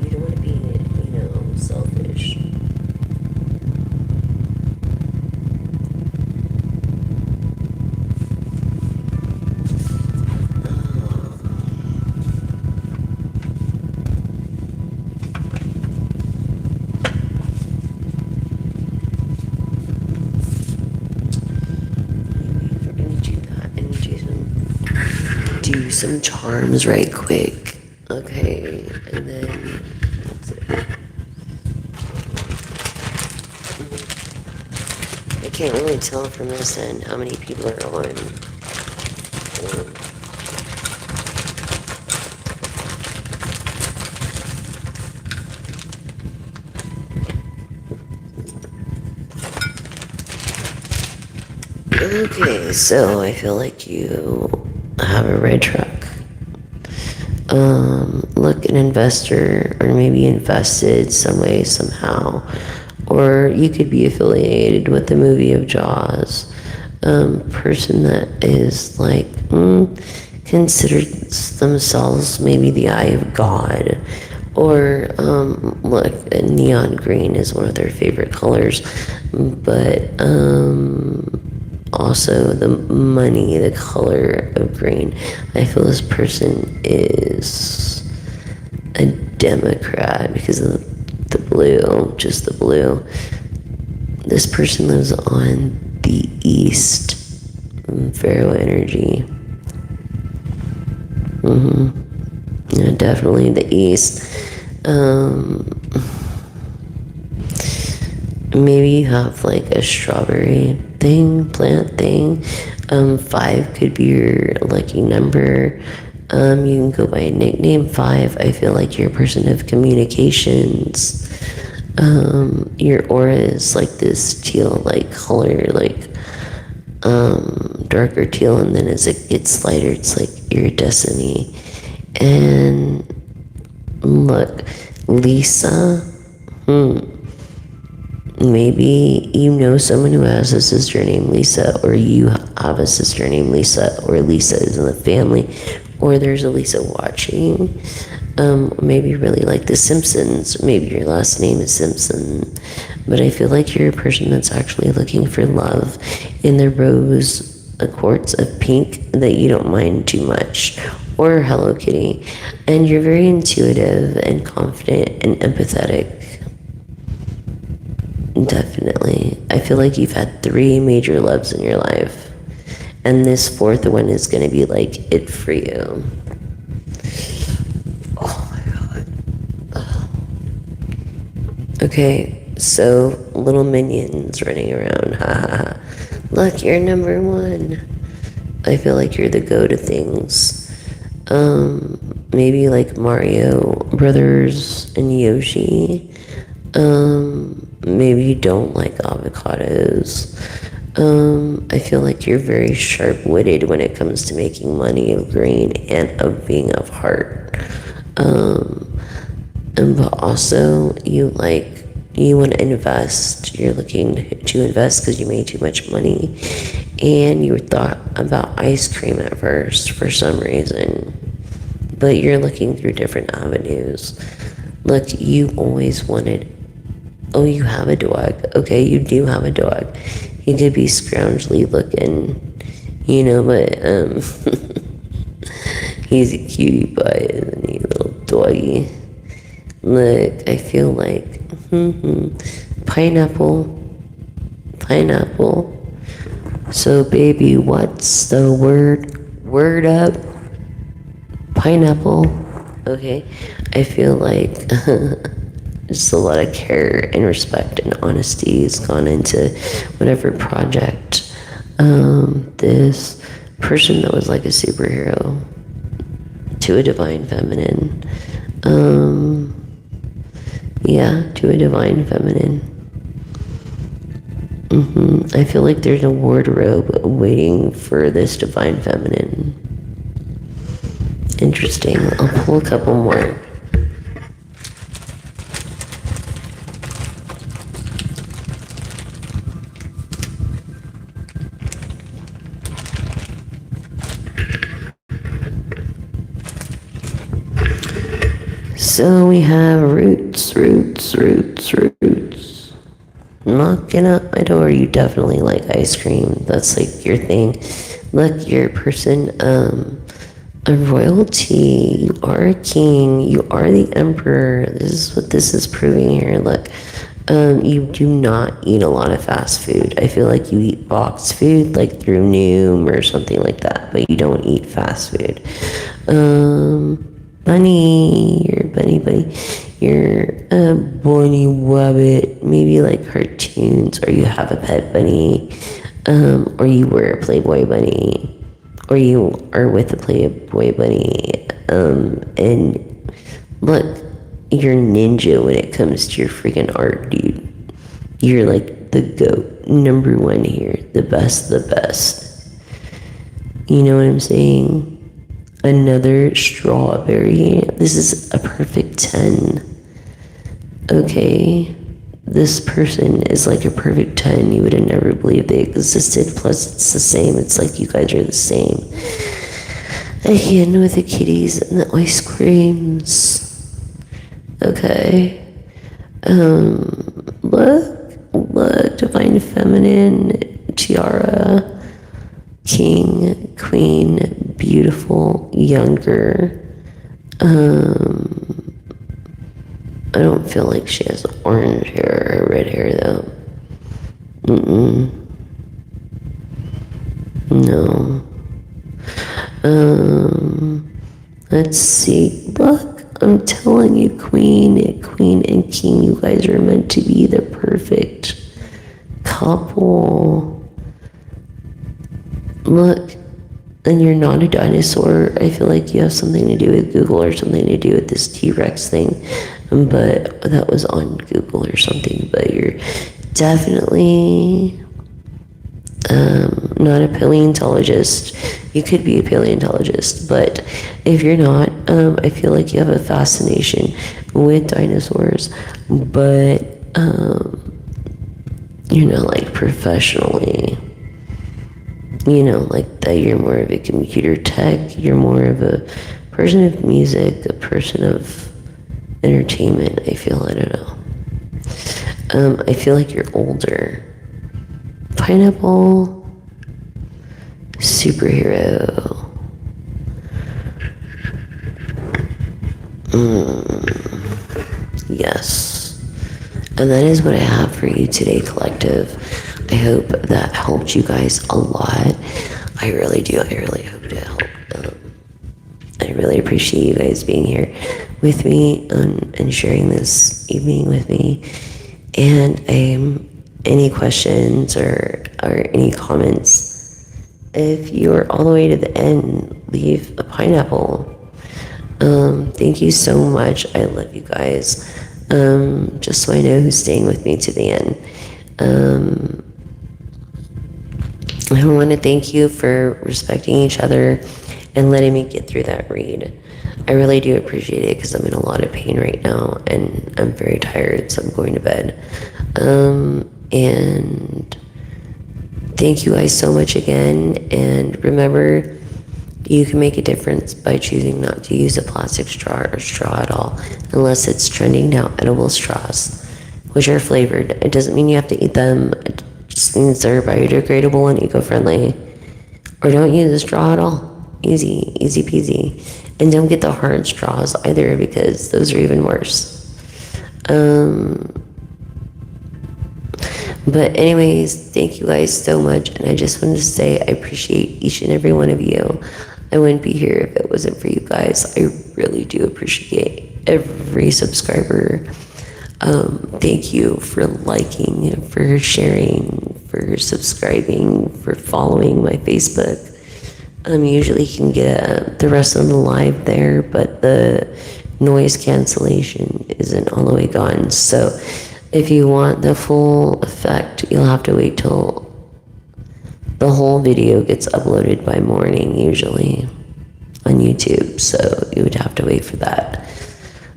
You don't want to be, selfish. Do some charms right quick. Okay, and then I can't really tell from this end how many people are on. Okay, so I feel like you have a red truck. Look, an investor, or maybe invested some way, somehow. Or you could be affiliated with the movie of Jaws. Person that is like, considers themselves maybe the eye of God. Or, look, neon green is one of their favorite colors. But, also the money, the color of green. I feel this person is a Democrat because of the blue, just the blue. This person lives on the east, Pharaoh energy. Yeah, definitely the east. Maybe you have like a strawberry plant thing. 5 could be your lucky number. You can go by a nickname 5. I feel like you're a person of communications. Your aura is like this teal like color, like darker teal, and then as it gets lighter, it's like your destiny. And look, Lisa, maybe you know someone who has a sister named Lisa, or you have a sister named Lisa, or Lisa is in the family, or there's a Lisa watching. Maybe you really like The Simpsons. Maybe your last name is Simpson. But I feel like you're a person that's actually looking for love in the rose quartz of pink that you don't mind too much, or Hello Kitty. And you're very intuitive and confident and empathetic. Definitely. I feel like you've had 3 major loves in your life. And this 4th one is going to be like it for you. Oh my god. Okay, so little minions running around. Ha ha ha. Look, you're number 1. I feel like you're the go to things. Maybe like Mario Brothers and Yoshi. Maybe you don't like avocados. I feel like you're very sharp-witted when it comes to making money of green and of being of heart. But also you want to invest. You're looking to invest because you made too much money, and you thought about ice cream at first for some reason, but you're looking through different avenues. Look, you always wanted. Oh, you have a dog. Okay, you do have a dog. He could be scroungely looking. but he's a cutie pie, isn't he, little doggy? Look, I feel like pineapple, pineapple. So, baby, what's the word? Word up, pineapple. Okay, I feel like just a lot of care and respect and honesty has gone into whatever project this person that was like a superhero to a divine feminine. Yeah, to a divine feminine. I feel like there's a wardrobe waiting for this divine feminine. Interesting. I'll pull a couple more. So we have roots. Knocking at my door. You definitely like ice cream. That's like your thing. Look, you're a person, a royalty. You are a king. You are the emperor. This is what this is proving here. Look, you do not eat a lot of fast food. I feel like you eat boxed food, like through Noom or something like that, but you don't eat fast food. Bunny, you're a bunny. You're a bunny rabbit. Maybe like cartoons, or you have a pet bunny, or you were a Playboy bunny, or you are with a Playboy bunny. And look, you're ninja when it comes to your freaking art, dude. You're like the GOAT, number one here, the best of the best. You know what I'm saying? Another strawberry. This is a perfect 10. Okay. This person is like a perfect 10. You would have never believed they existed. Plus, it's the same. It's like you guys are the same. Again, with the kitties and the ice creams. Okay. Look, divine feminine, tiara, king, queen, beautiful, younger. I don't feel like she has orange hair or red hair though. No. Let's see. Look, I'm telling you, queen and king, you guys are meant to be the perfect couple. Look, and you're not a dinosaur. I feel like you have something to do with Google or something to do with this T-Rex thing, but that was on Google or something. But you're definitely not a paleontologist. You could be a paleontologist, but if you're not, I feel like you have a fascination with dinosaurs, but you're not like professionally. Like that you're more of a computer tech, you're more of a person of music, a person of entertainment, I don't know. I feel like you're older. Pineapple, superhero. Yes. And that is what I have for you today, collective. I hope that helped you guys a lot. I really do. I really hope to help. I really appreciate you guys being here with me and sharing this evening with me. And any questions or any comments, if you're all the way to the end, leave a pineapple. Thank you so much. I love you guys. Just so I know who's staying with me to the end. I want to thank you for respecting each other and letting me get through that read. I really do appreciate it because I'm in a lot of pain right now and I'm very tired, so I'm going to bed. And thank you guys so much again. And remember, you can make a difference by choosing not to use a plastic straw or straw at all, unless it's trending now, edible straws, which are flavored. It doesn't mean you have to eat them. It just means they're biodegradable and eco-friendly. Or don't use a straw at all. Easy, easy peasy. And don't get the hard straws either, because those are even worse. But anyways, thank you guys so much. And I just wanted to say I appreciate each and every one of you. I wouldn't be here if it wasn't for you guys. I really do appreciate every subscriber. Thank you for liking, for sharing, for subscribing, for following my Facebook. Usually you can get the rest of the live there, but the noise cancellation isn't all the way gone. So if you want the full effect, you'll have to wait till the whole video gets uploaded by morning, usually on YouTube. So you would have to wait for that.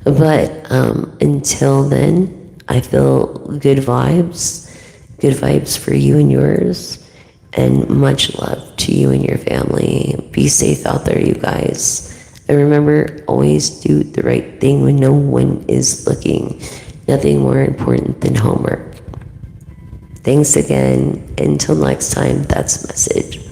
But until then, I feel good vibes for you and yours, and much love to you and your family. Be safe out there, you guys. And remember, always do the right thing when no one is looking. Nothing more important than homework. Thanks again. Until next time, that's the message.